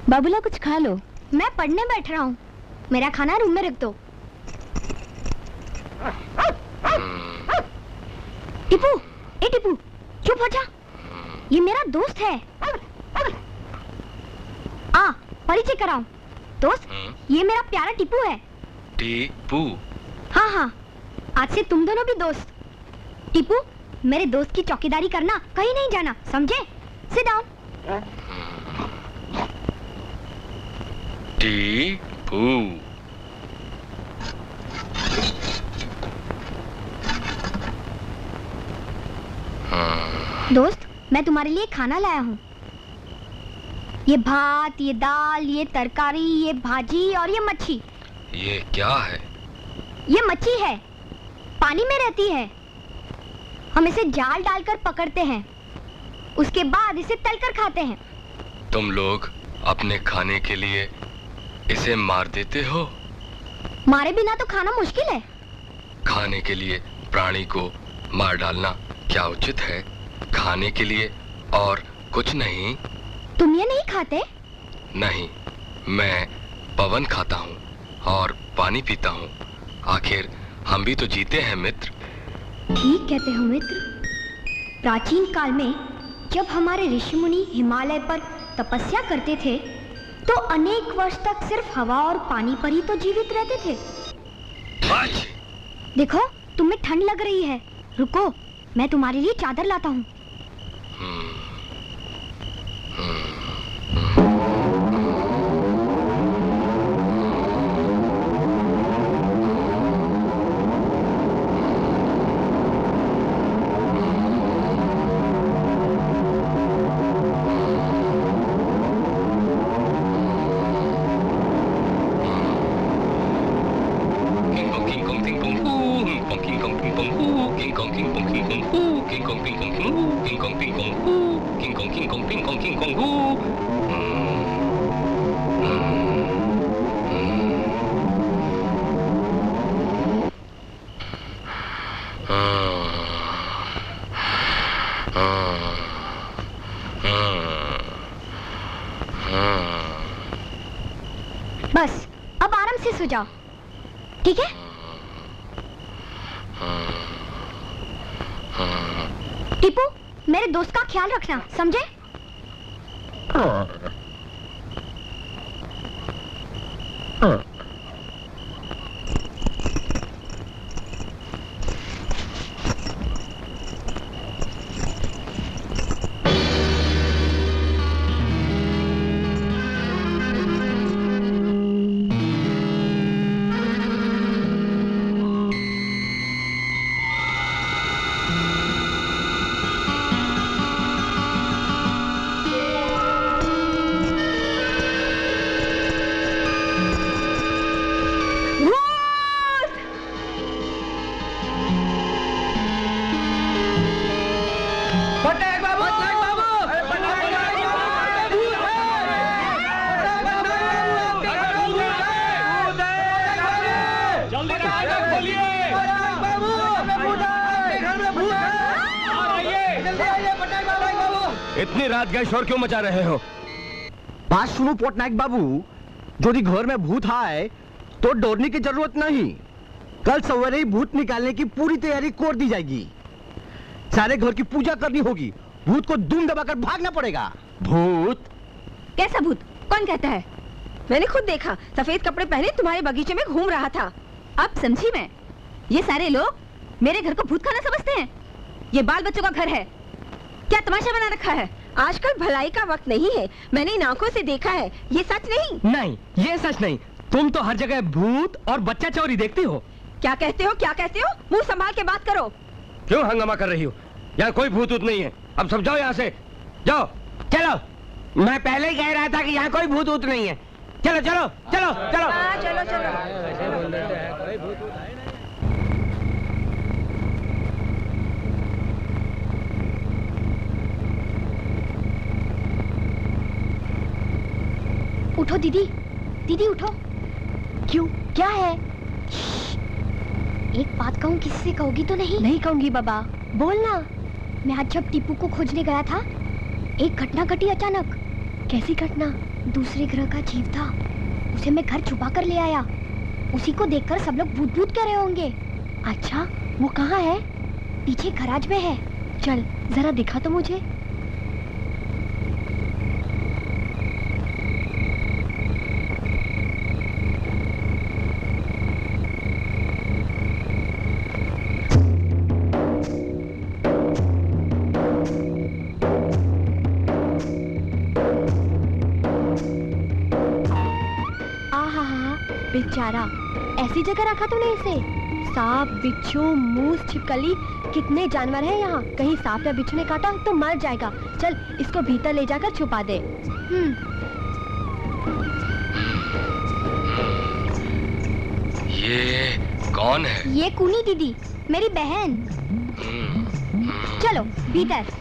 बाबूला कुछ खा लो। मैं पढ़ने बैठ रहा हूँ, मेरा खाना रूम में रख दो। टिपू, ए टिपू, चुप हो जा। ये मेरा दोस्त है। परिचय कराऊं। दोस्त, ये मेरा प्यारा टिपू है। टिपू? हाँ हाँ, आज से तुम दोनों भी दोस्त। टिपू, मेरे दोस्त की चौकीदारी करना, कहीं नहीं जाना, समझे? Sit down. टिपू। दोस्त, मैं तुम्हारे लिए खाना लाया हूँ। ये भात, ये दाल, ये तरकारी, ये भाजी और ये मच्छी। ये क्या है? ये मच्छी है, पानी में रहती है। हम इसे जाल डालकर पकड़ते हैं, उसके बाद इसे तलकर खाते हैं। तुम लोग अपने खाने के लिए इसे मार देते हो? मारे बिना तो खाना मुश्किल है। खाने के लिए प्राणी को मार डालना क्या उचित है? खाने के लिए और कुछ नहीं। तुम ये नहीं खाते? नहीं, मैं पवन खाता हूँ और पानी पीता हूँ। आखिर हम भी तो जीते हैं मित्र। ठीक कहते हो मित्र। प्राचीन काल में जब हमारे ऋषि मुनि हिमालय पर तपस्या करते थे तो अनेक वर्ष तक सिर्फ हवा और पानी पर ही तो जीवित रहते थे। देखो, तुम्हें ठंड लग रही है, रुको, मैं तुम्हारे लिए चादर लाता हूँ। बस अब आराम से सो जाओ, ठीक है? टीपू, मेरे दोस्त का ख्याल रखना, समझे? इतनी रात गए शोर क्यों मचा रहे हो? बात सुनो पटनायक बाबू, यदि घर में भूत आए तो डरने की जरूरत नहीं। कल सवेरे ही भूत निकालने की पूरी तैयारी कर दी जाएगी। सारे घर की पूजा करनी होगी, भूत को दुम दबाकर भागना पड़ेगा। भूत? कैसा भूत? कौन कहता है? मैंने खुद देखा, सफेद कपड़े पहने तुम्हारे बगीचे में घूम रहा था। अब समझी मैं, ये सारे लोग मेरे घर को भूत खाना समझते हैं। ये बाल बच्चों का घर है, क्या तमाशा बना रखा है? आजकल भलाई का वक्त नहीं है, मैंने इन आंखों से देखा है, ये सच नहीं। नहीं, ये सच नहीं। तुम तो हर जगह भूत और बच्चा चोरी देखती हो। क्या कहते हो, क्या कहते हो? मुंह संभाल के बात करो। क्यों हंगामा कर रही हो? यहाँ कोई भूत ऊत नहीं है। अब सब जाओ यहाँ से, जाओ। चलो, मैं पहले ही कह रहा था कि यहाँ कोई भूत ऊत नहीं है। चलो चलो चलो चलो चलो चलो। उठो दीदी, दीदी उठो। क्यों, क्या है? एक बात कहूँ, किसी से कहोगी तो नहीं? नहीं कहूंगी बाबा, बोलना। मैं आज जब टीपू को खोजने गया था, एक घटना घटी अचानक। कैसी घटना? दूसरे ग्रह का जीव था, उसे मैं घर छुपा कर ले आया। उसी को देखकर सब लोग भूत भूत कह रहे होंगे। अच्छा, वो कहाँ है? पीछे गैराज में है। चल जरा दिखा तो मुझे। बेचारा, ऐसी जगह रखा तूने इसे? सांप, बिच्छू, मूस, छिपकली, कितने जानवर हैं यहाँ। कहीं सांप या बिच्छू ने काटा तो मर जाएगा। चल इसको भीतर ले जाकर छुपा दे। ये कौन है? ये कूनी दीदी, मेरी बहन। चलो भीतर।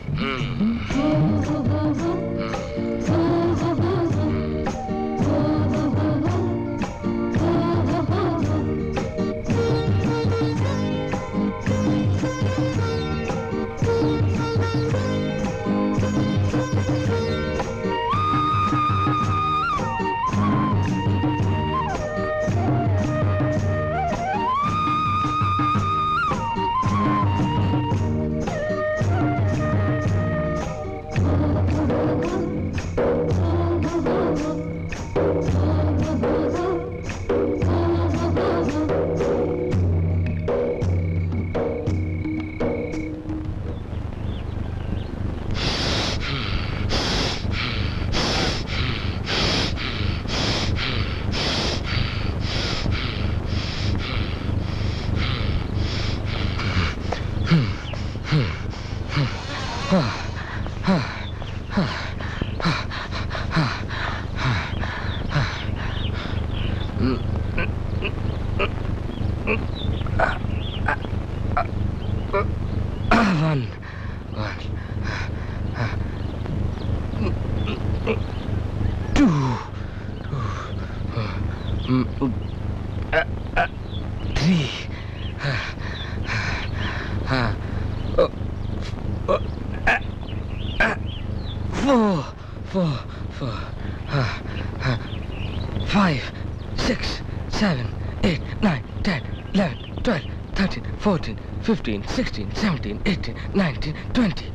Fourteen, 15, 16, 17, 18, 19, 20.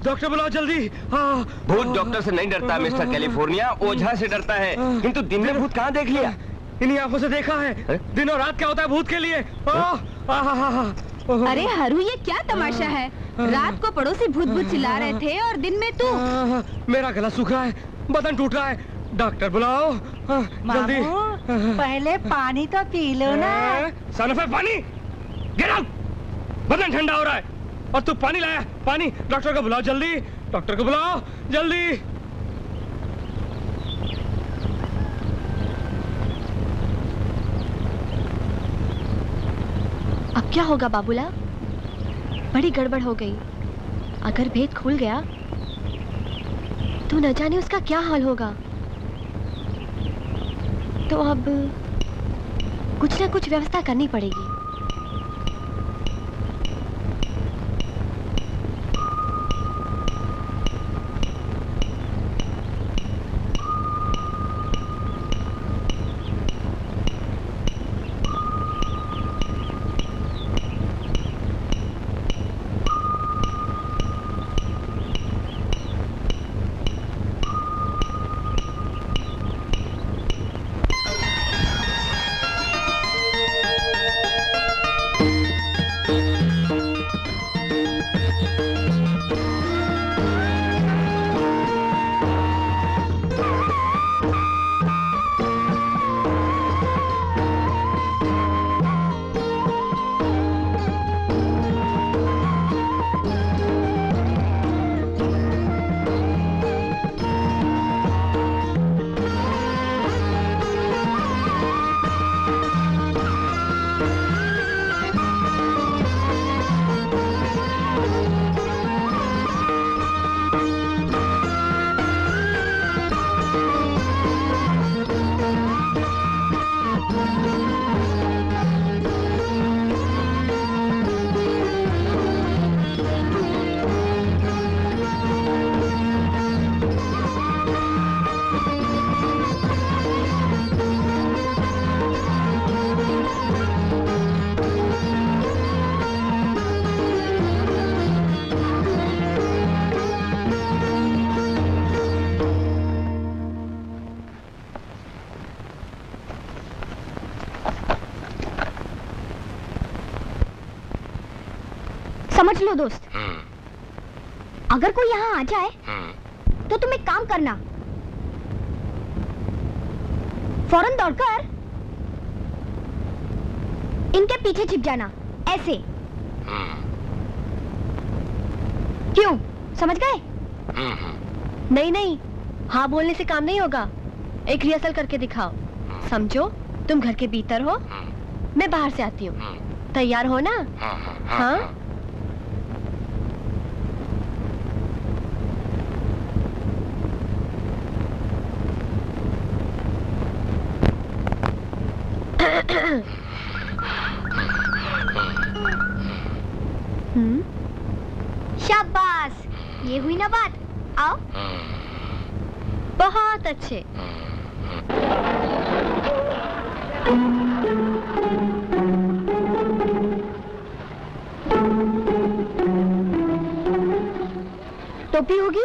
डॉक्टर बुलाओ जल्दी। भूत डॉक्टर से नहीं डरता मिस्टर कैलिफोर्निया, ओझा से डरता है। किंतु दिन में भूत कहाँ देख लिया? इन्हीं आंखों से देखा है। दिन और रात क्या होता है भूत के लिए। अरे हरू, ये क्या तमाशा है? रात को पड़ोसी भूत भूत चिल्ला रहे थे और दिन में तू। मेरा गला सूख रहा है, बदन टूट रहा है। डॉक्टर बुलाओ जल्दी। पहले पानी तो पी लो ना। सन ऑफ पानी, गेट आउट। बदन ठंडा हो रहा है और तू पानी लाया। पानी, डॉक्टर को बुलाओ जल्दी, डॉक्टर को बुलाओ जल्दी। अब क्या होगा बाबूला? बड़ी गड़बड़ हो गई। अगर भेद खुल गया तो न जाने उसका क्या हाल होगा। तो अब कुछ ना कुछ व्यवस्था करनी पड़ेगी। समझ लो दोस्त, अगर कोई यहाँ आ जाए तो तुम एक काम करना, फौरन दौड़कर इनके पीछे छिप जाना, ऐसे। क्यों, समझ गए? नहीं नहीं, हाँ बोलने से काम नहीं होगा। एक रिहर्सल करके दिखाओ। समझो तुम घर के भीतर हो, मैं बाहर से आती हूँ। तैयार हो ना? हाँ? शाबाश, ये हुई ना बात। आओ। बहुत अच्छे। टोपी होगी?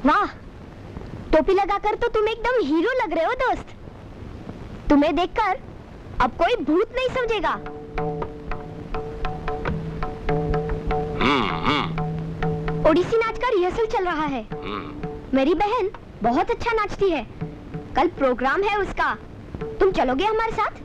वाह, टोपी लगाकर तो तुम एकदम हीरो लग रहे हो दोस्त। तुम्हें देखकर अब कोई भूत नहीं समझेगा। ओडिसी नाच का रिहर्सल चल रहा है। मेरी बहन बहुत अच्छा नाचती है, कल प्रोग्राम है उसका। तुम चलोगे हमारे साथ?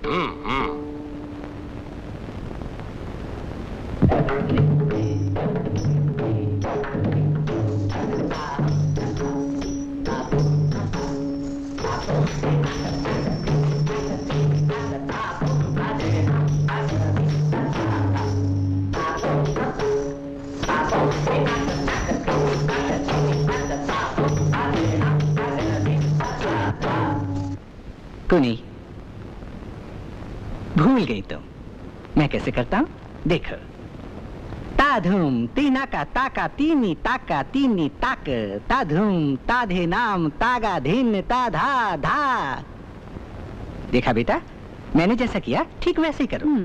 कुनी, भूल गई तुम। मैं कैसे करता हूँ, देखो। ताधुम तीना का ताका तीनी ताका तीनी ताक, ताधुम ताधे नाम तागा धिन ताधा धा। देखा बेटा, मैंने जैसा किया ठीक वैसे ही करो।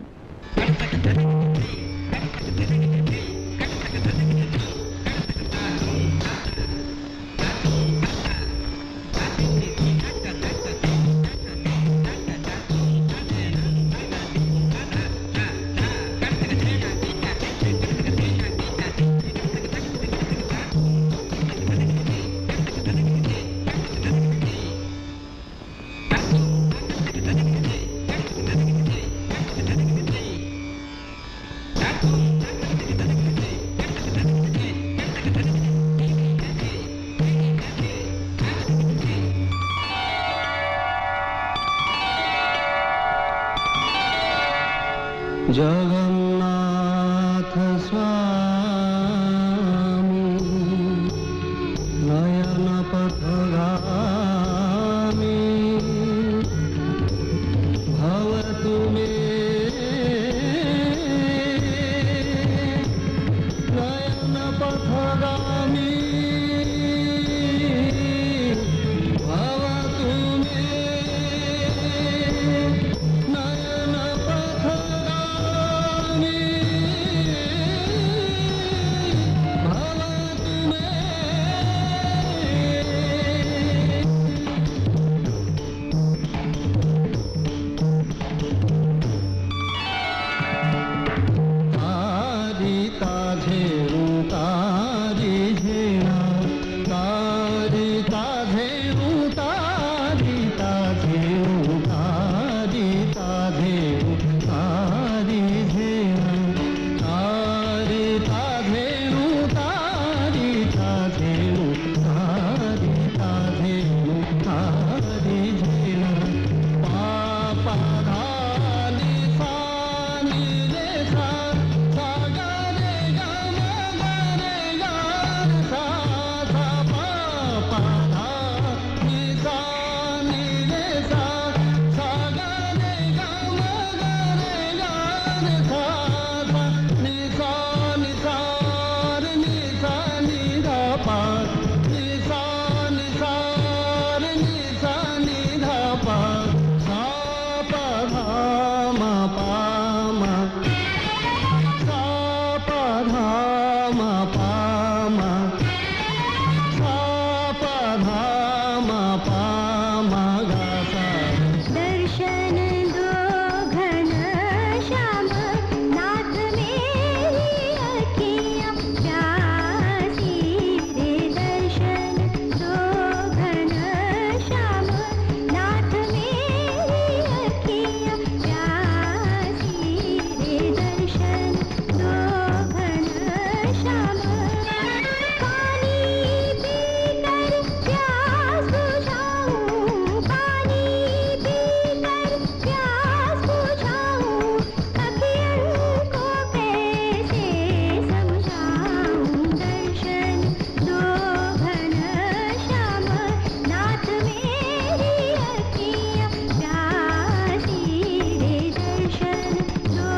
जगन्नाथ स्वामी नयन पथगामी भवतु मे नयन पथगामी भवतु मे नयन पथगामी भवतु मे तारी ताझेरू तारी झेणा तारी ताझेरू तारी ताझेरू तारी ताझेरू तारी झेणा तारी ताझेरू तारी ताझेरू तारी ताझेरू तारी झेणा पापा धानी सानी रे सा सा गा रे गा मा गा रे गा सा सा पापा धानी सानी रे सा सा गा रे गा मा गा रे गा रे सा सा नि सा नि सा रे नि सा नि धा पा नि सा नि सा रे नि सा नि धा पा सा पा धा मा पा मा सा पा धा मा पा मा सा पा धा मा पा मा गा सा दर्शन दो घन श्याम नाथ मेरी अखियाँ प्यासी रे दर्शन दो घन श्याम नाथ मेरी अखियाँ प्यासी रे दर्शन दो घन श्याम पानी पीकर प्यास बुझाऊं पानी पीकर प्यास बुझाऊं अखियों को कैसे समझाऊं दर्शन दो घन श्याम नाथ मेरी अखियाँ प्यासी रे दर्शन दो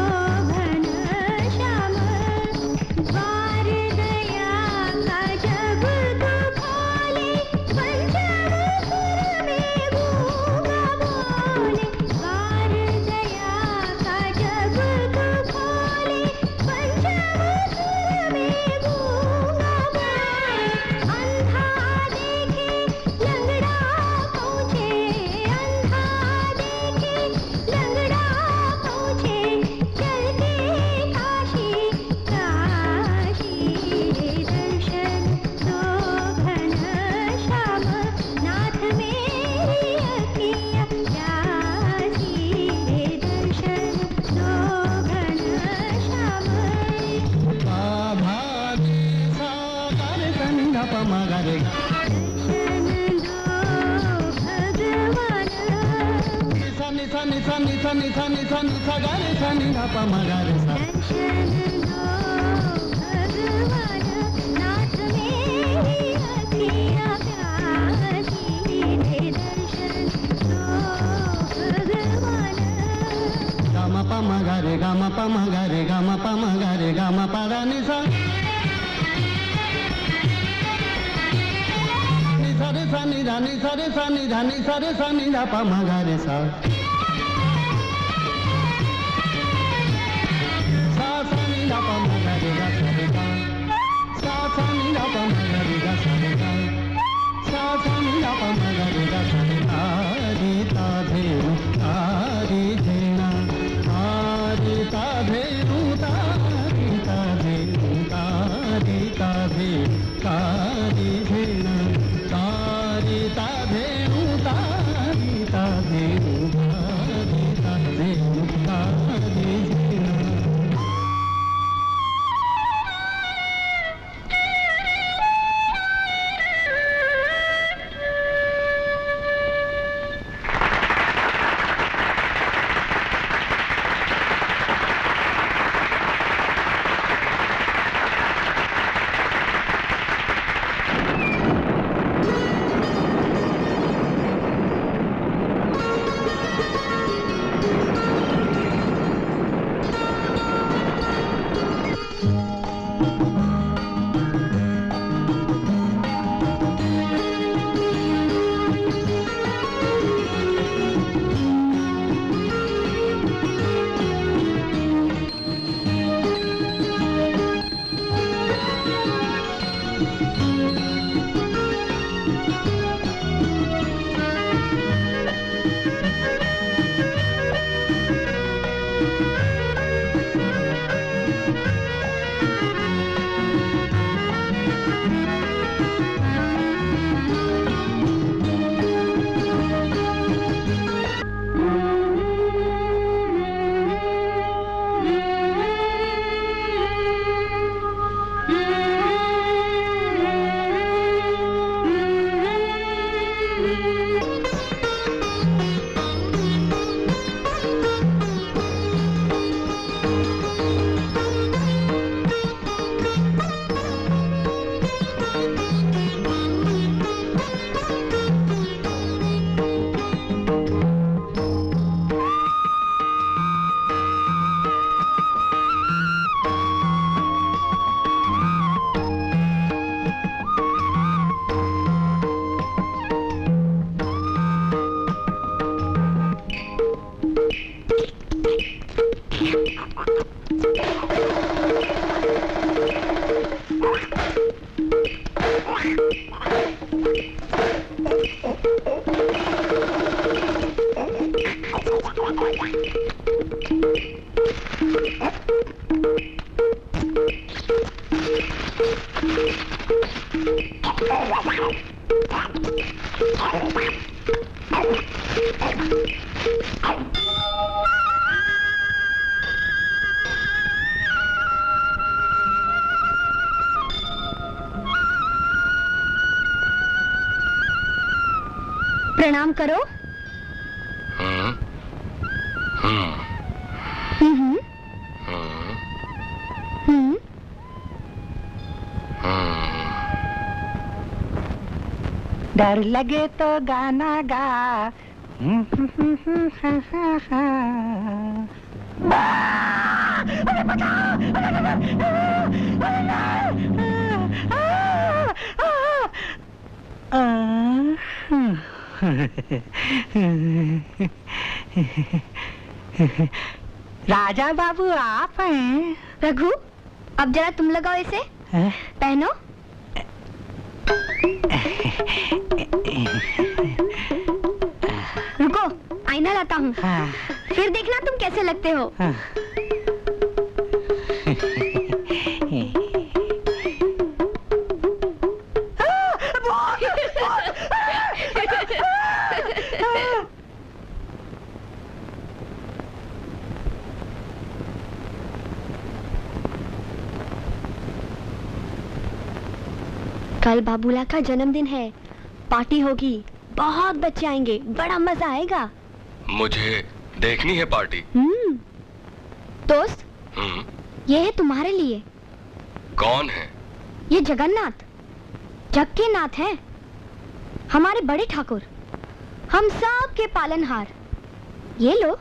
घन श्याम द्वार दया का जब तू खोले पंचवसुर में गूंगा बोले द्वार दया का जब तू खोले पंचवसुर में गूंगा बोले अंधा देखे लंगड़ा पहुँचे अंधा देखे लंगड़ा पहुँचे चल के काशी काशी रे दर्शन दो घन श्याम नाथ मेरी अखियाँ प्यासी रे दर्शन दो घन श्याम भानी सा गा रे सा नि धा पा मा गा रे गा दर्शन दो भगवान नि सा नि सा नि सा नि सा नि सा नि सा नि सा गा रे सा नि धा पा मा गा रे सा दर्शन दो भगवान नाथ मेरी अखियाँ प्यासी रे दर्शन दो भगवान गा मा पा मा गा रे गा मा पा मा गा रे गा मा पा मा गा रे गा मा पा दा नि सा नि सा रे सा नि धा नि सा रे सा नि धा नि सा रे सा नि धा पा मा गा रे सा सा सा नि धा पा मा गा रे गा सा रे गा सा सा नि धा पा मा गा रे गा सा रे गा सा सा नि धा पा मा गा रे गा सा रे गा री ता धेनु तारी झेणा तारी ता धेनु तारी ता धेनु तारी ता धेनु तारी झेणा तारी ता धेनु तारी ता धेनु प्रणाम करो। डर लगे तो गाना गा। राजा बाबू आप हैं? रघु, अब जरा तुम लगाओ इसे। पहनो। रुको, आईना लाता हूँ। फिर देखना तुम कैसे लगते हो। कल बाबूला का जन्मदिन है, पार्टी होगी, बहुत बच्चे आएंगे, बड़ा मजा आएगा। मुझे देखनी है पार्टी। दोस्त, ये है तुम्हारे लिए। कौन है? ये जगन्नाथ, जग के नाथ हैं, हमारे बड़े ठाकुर, हम सब के पालनहार। ये लो।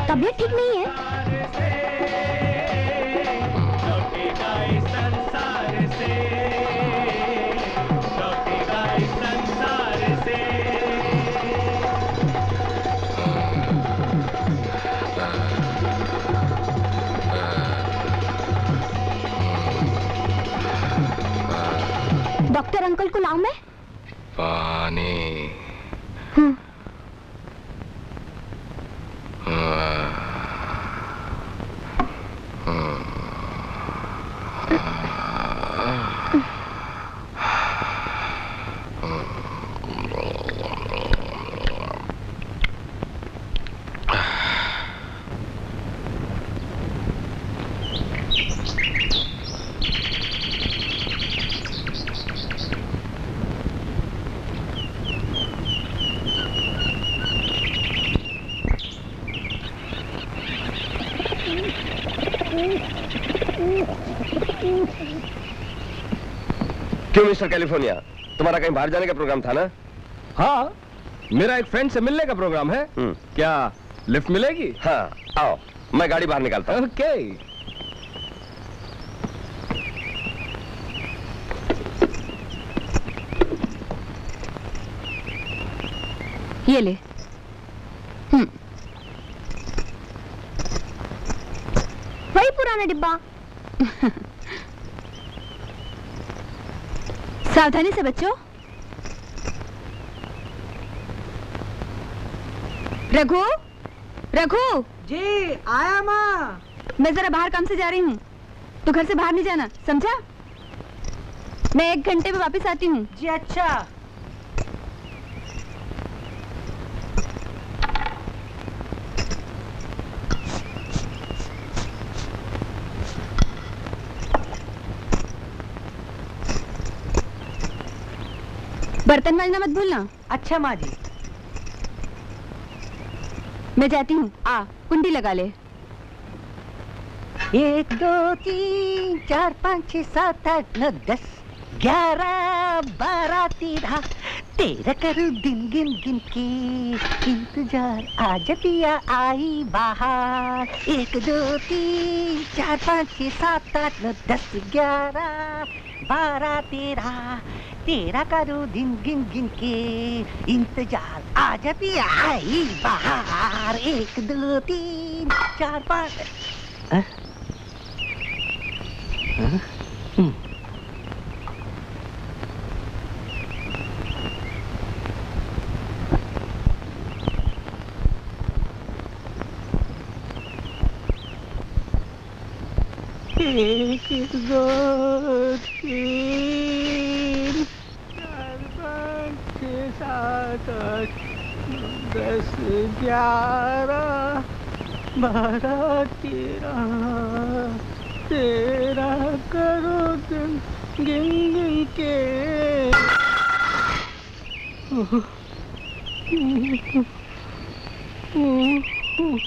तबीयत ठीक नहीं है। डॉक्टर अंकल को लाऊं मैं? पानी। क्यों मिस्टर कैलिफोर्निया, तुम्हारा कहीं बाहर जाने का प्रोग्राम था ना? हाँ, मेरा एक फ्रेंड से मिलने का प्रोग्राम है। क्या लिफ्ट मिलेगी? हाँ, आओ, मैं गाड़ी बाहर निकालता हूँ। ओके। ये ले। वही पुराना डिब्बा। सावधानी से बच्चों। रघु, रघु। जी आया माँ। मैं जरा बाहर काम से जा रही हूँ, तो घर से बाहर नहीं जाना, समझा? मैं 1 घंटे में वापस आती हूँ। जी अच्छा। बर्तन मांजना मत भूलना। अच्छा माँ जी। मैं जाती हूँ, आ कुंडी लगा ले। 1 2 3 4 5 6 7 8 9 10 11 12 13 करूँ दिन गिन गिन के इंतजार, आज पिया आई बाहर। 1 2 3 4 5 6 7 8 9 10 11 12 13 करूँ दिन गिन गिन के इंतजार, आज पिया आई बाहर। 1 2 3 4 5। एक दो तीन 4 5 6 7 8 10 11 12 13 करो दिन गिन गिन के। भूत, भूत,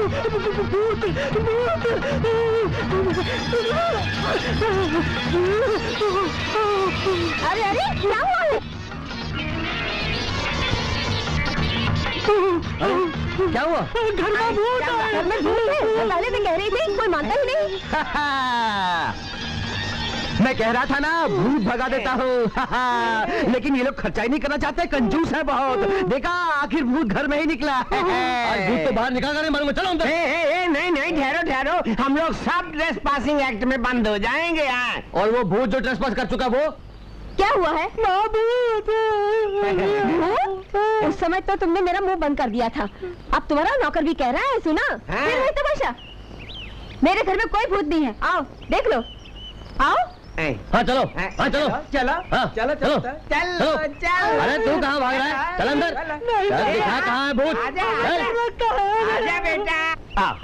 अरे अरे क्या हुआ है? क्या हुआ? घर में भूत है। घर में भूत है? मैं पहले से कह रही थी, कोई मानता ही नहीं। मैं कह रहा था ना भूत भगा देता हूँ। लेकिन ये लोग खर्चा ही नहीं करना चाहते, कंजूस है बहुत। देखा आखिर भूत घर में ही निकला है। आज भूत तो बाहर निकल कर नहीं मालूम। चलो अंदर। नहीं नहीं ठहरो ठहरो, हम लोग सब ट्रेस पासिंग एक्ट में बंद हो जाएंगे यहाँ। और वो भूत जो ट्रेसपास कर चुका वो क्या हुआ है? भूत? उस समय तो तुमने मेरा मुंह बंद कर दिया था। अब तुम्हारा नौकर भी कह रहा है, सुना? फिर वही तमाशा। मेरे घर में कोई भूत नहीं है। आओ देख लो। आओ। हाँ चलो, हाँ चलो, चलो, हाँ चलो, चलो, चलो, चलो। अरे तू कहाँ भाग रहा है? चल अंदर। चल दिखा कहाँ है भूत? आजा बेटा। आओ,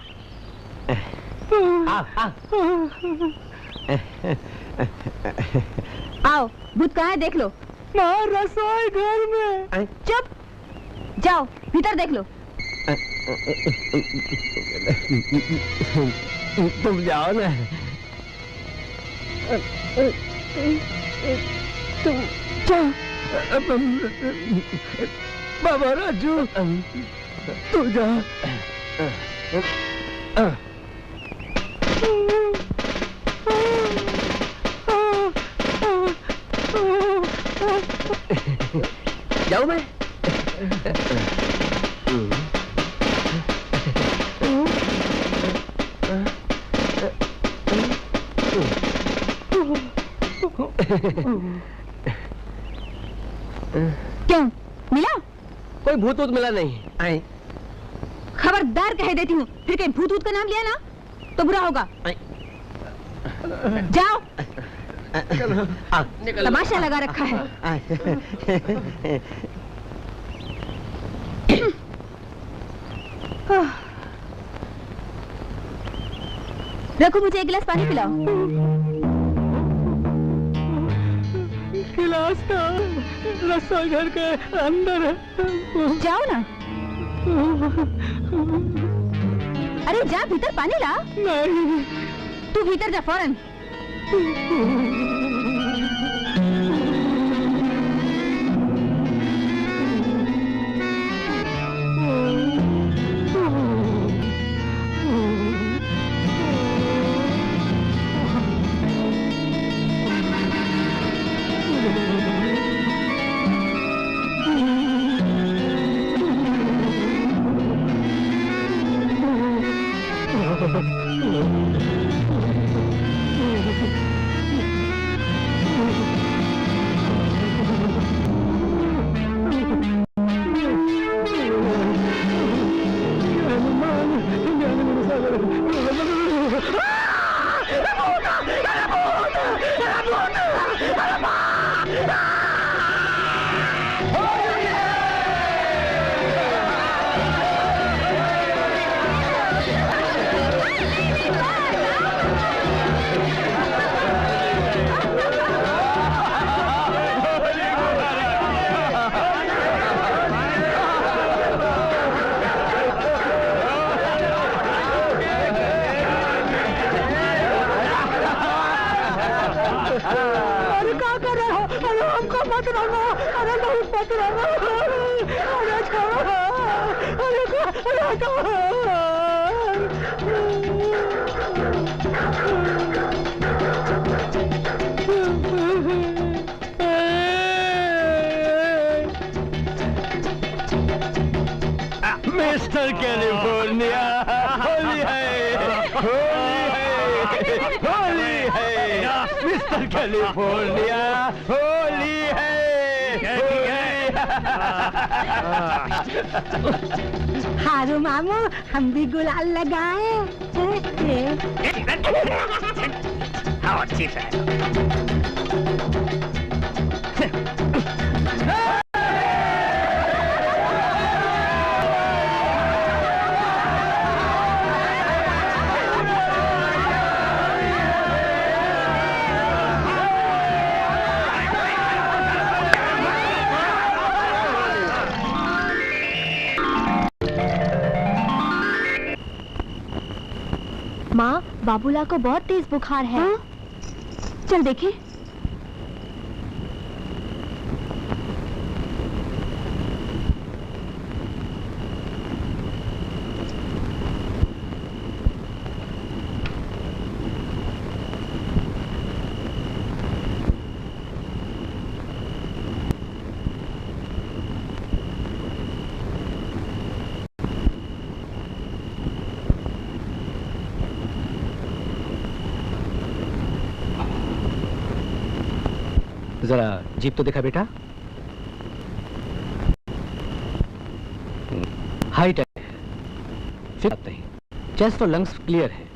आओ, भूत कहाँ है देख लो। रसोई घर में। चुप, जाओ भीतर देख लो। तुम जाओ ना। तुम जाओ। बाबा राजू, तू जा। जाऊं मैं? क्यों मिला? कोई भूत वूत मिला नहीं। आई खबरदार कह देती हूँ, फिर कहीं भूत वूत का नाम लिया ना तो बुरा होगा। जाओ। तमाशा लगा रखा है। रखो, मुझे एक गिलास पानी पिलाओ। गिलास का रसोई घर के अंदर है। जाओ ना। अरे जा भीतर पानी ला। नहीं। तू भीतर जा फौरन। मिस्टर कैलिफोर्निया, होली है, होली है, होली है, मिस्टर कैलिफोर्निया, होली है, हारू मामू, हम भी गुलाल लगाए। हाँ ठीक है। माँ, बाबूला को बहुत तेज बुखार है। हाँ? चल देखें। जरा जीप तो दिखा बेटा। हाइट है, फिर नहीं, चेस्ट और लंग्स क्लियर है।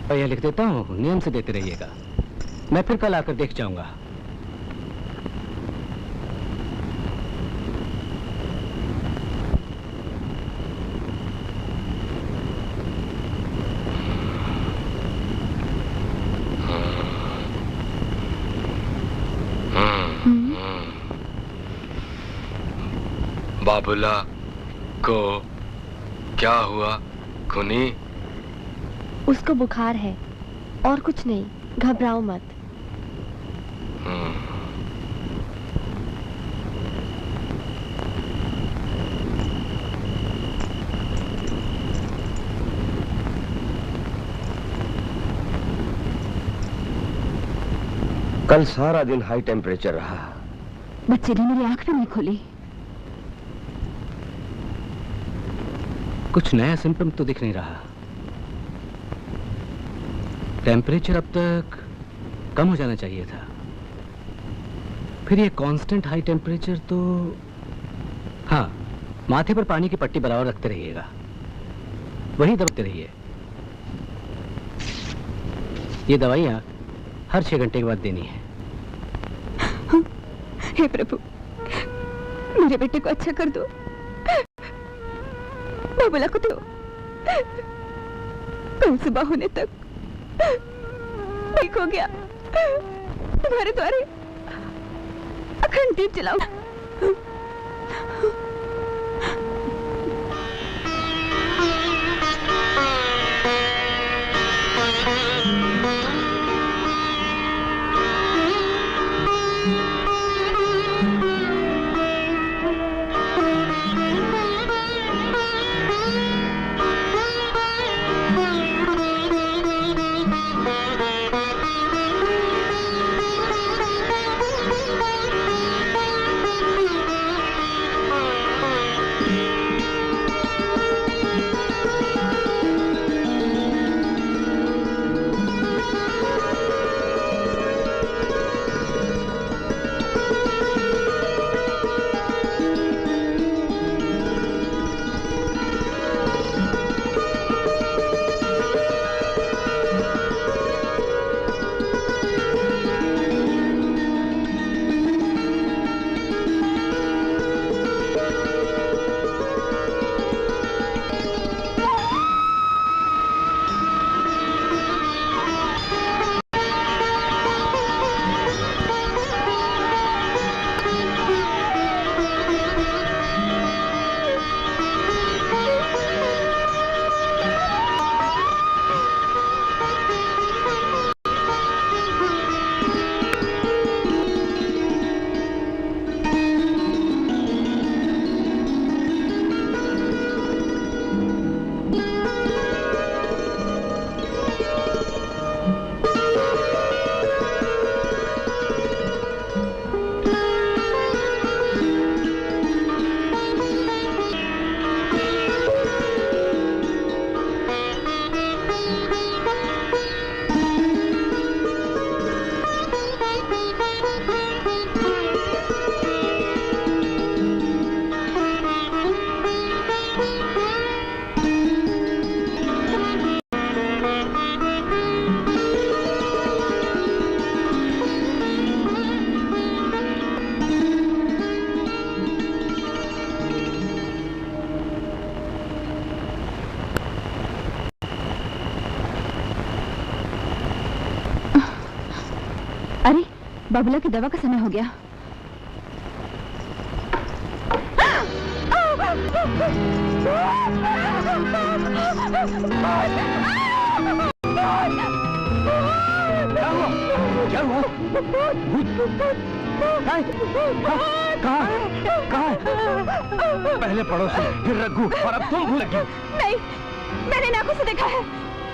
और यह लिख देता हूँ, नियम से देते रहिएगा। मैं फिर कल आकर देख जाऊंगा। बाबूला को क्या हुआ खुनी? उसको बुखार है और कुछ नहीं, घबराओ मत। कल सारा दिन हाई टेम्परेचर रहा। बच्चे ने मेरी आंख भी नहीं खोली। कुछ नया सिम्टम तो दिख नहीं रहा। टेम्परेचर अब तक कम हो जाना चाहिए था। फिर ये कांस्टेंट हाई टेम्परेचर तो हाँ, माथे पर पानी की पट्टी बराबर रखते रहिएगा, वही दबाते रहिए। ये दवाइयाँ हर 6 घंटे के बाद देनी है। हे प्रभु, मेरे बेटे को अच्छा कर दो। बाबूला को तो कल सुबह होने तक ठीक हो गया। तुम्हारे द्वारे अखंड दीप जलाओ। अरे, बाबूला की दवा का समय हो गया। क्या हुआ? कहाँ? पहले पड़ोसी, फिर रघु और अब तुम भूल गई। नहीं, मैंने आंखों से देखा है,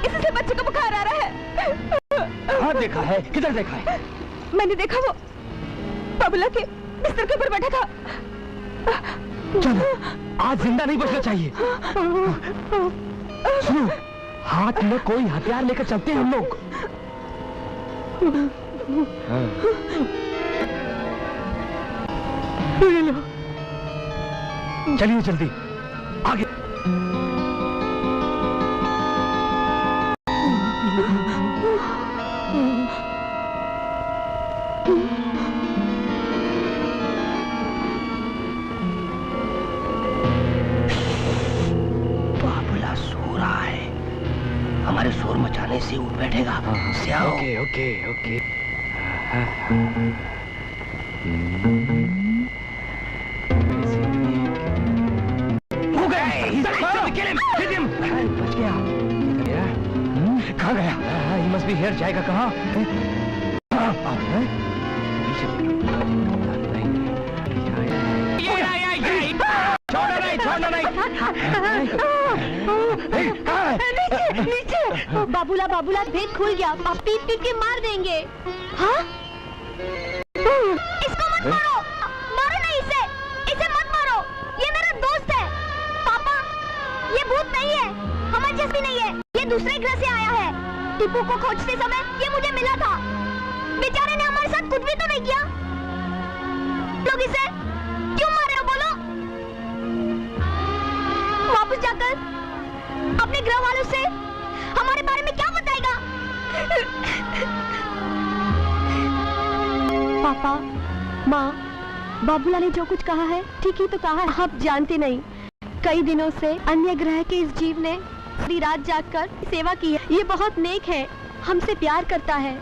इससे बच्चे को बुखार आ रहा है। कहाँ देखा है? किधर देखा है? मैंने देखा वो बाबूला के बिस्तर के ऊपर बैठा था। चलो, आज जिंदा नहीं बचना चाहिए। सुनो, हाथ में कोई हथियार लेकर चलते हैं हम लोग। चलिए जल्दी आगे। बाबूला सो रहा है, हमारे शोर मचाने से उठ बैठेगा। Okay okay okay. हो गए। बच गया। कहाँ गया? He must be here। जाएगा कहाँ? छोड़ना नहीं। नीचे। बाबूला भेद खुल गया। आप पीट के मार देंगे। हाँ? इसको मत मारो। मारो नहीं इसे मत मारो। ये मेरा दोस्त है। पापा, ये भूत नहीं है, हमारे जैसी नहीं है। ये दूसरे ग्रह से आया है। टीपू को खोजते समय ये मुझे मिला था। बेचारे ने हमारे साथ कुछ भी तो नहीं किया। लोग इसे क्यों मार रहे हो बोलो? वापस जाकर अपने ग्रह वालों से हमारे बारे में क्या बताएगा? पापा, माँ, बाबूला ने जो कुछ कहा है ठीक ही तो कहा है। आप जानते नहीं, कई दिनों से अन्य ग्रह के इस जीव ने पूरी रात जागकर सेवा की है। ये बहुत नेक है, हमसे प्यार करता है।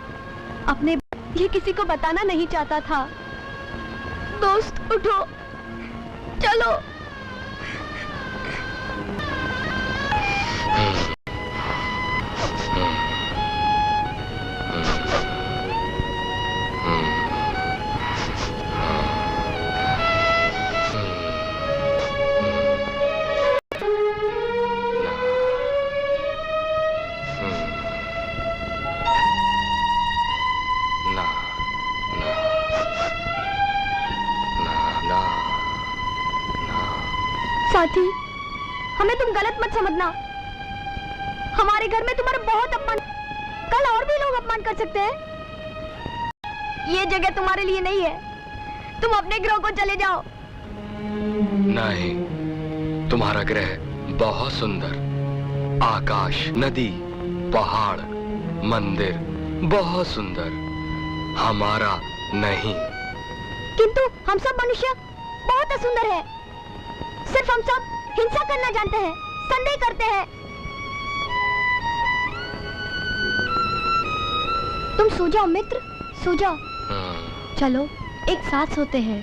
अपने ये किसी को बताना नहीं चाहता था। दोस्त उठो, चलो। साथी, हमें तुम गलत मत समझना। हमारे घर में तुम्हारा बहुत अपमान, कल और भी लोग अपमान कर सकते हैं। ये जगह तुम्हारे लिए नहीं है, तुम अपने ग्रह को चले जाओ। नहीं, तुम्हारा ग्रह बहुत सुंदर, आकाश, नदी, पहाड़, मंदिर बहुत सुंदर, हमारा नहीं। किंतु हम सब मनुष्य बहुत सुंदर है। सिर्फ हम सब हिंसा करना जानते हैं, संदेह करते हैं। तुम सो जाओ मित्र, सो जाओ। चलो एक साथ सोते हैं।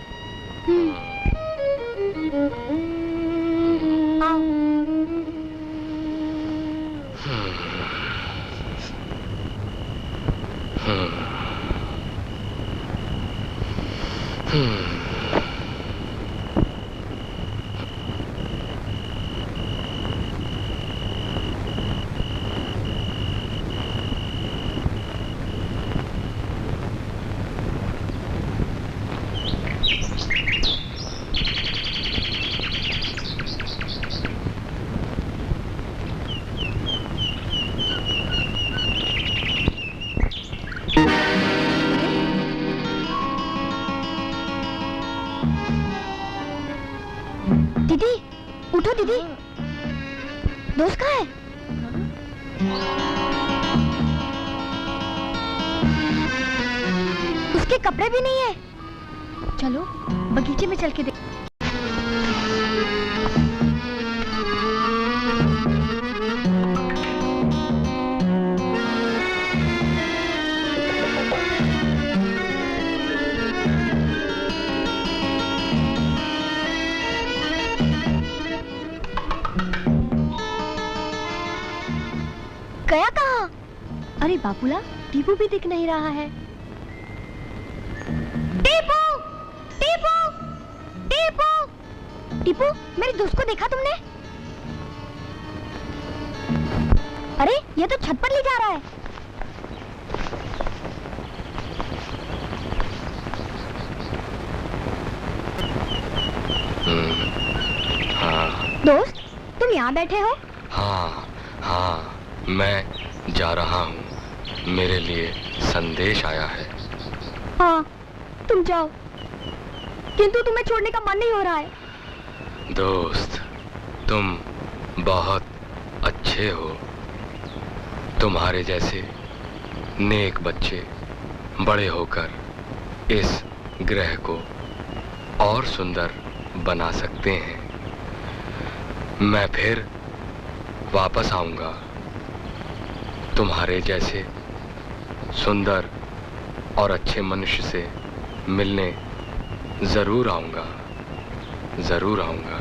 आओ। दीदी, उठो दीदी। दोस्त कहाँ है? उसके कपड़े भी नहीं है। चलो बगीचे में चल के देख। गया कहाँ? अरे बापूला, टीपू भी दिख नहीं रहा है। टीपू, टीपू, टीपू, टीपू, मेरे दोस्त को देखा तुमने? अरे ये तो छत पर ले जा रहा है। हाँ दोस्त, तुम यहाँ बैठे हो? हाँ हाँ, मैं जा रहा हूँ। मेरे लिए संदेश आया है। हाँ, तुम जाओ, किंतु तुम्हें छोड़ने का मन नहीं हो रहा है। दोस्त, तुम बहुत अच्छे हो। तुम्हारे जैसे नेक बच्चे बड़े होकर इस ग्रह को और सुंदर बना सकते हैं। मैं फिर वापस आऊंगा। तुम्हारे जैसे सुंदर और अच्छे मनुष्य से मिलने जरूर आऊंगा, जरूर आऊंगा।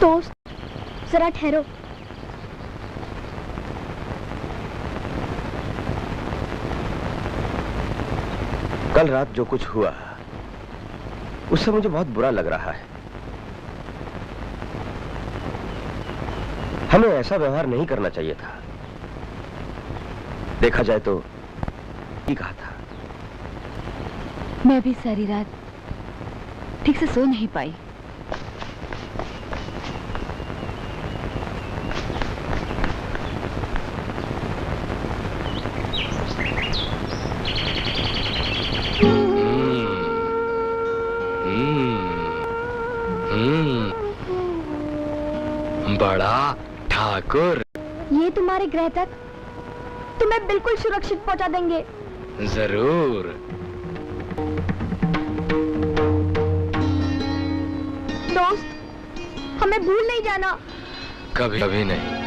दोस्त, जरा ठहरो। कल रात जो कुछ हुआ उससे मुझे बहुत बुरा लग रहा है। हमें ऐसा व्यवहार नहीं करना चाहिए था। देखा जाए तो ठीक कहा था। मैं भी सारी रात ठीक से सो नहीं पाई। बड़ा ठाकुर, ये तुम्हारे ग्रह तक तुम्हें बिल्कुल सुरक्षित पहुंचा देंगे। जरूर। दोस्त, हमें भूल नहीं जाना। कभी कभी नहीं।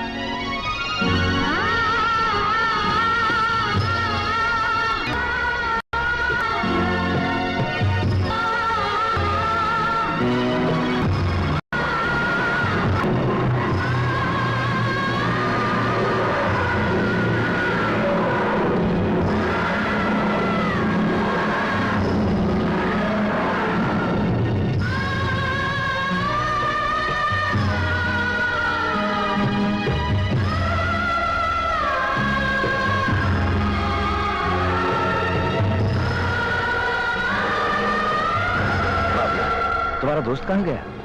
तुम्हारा दोस्त कहाँ गया?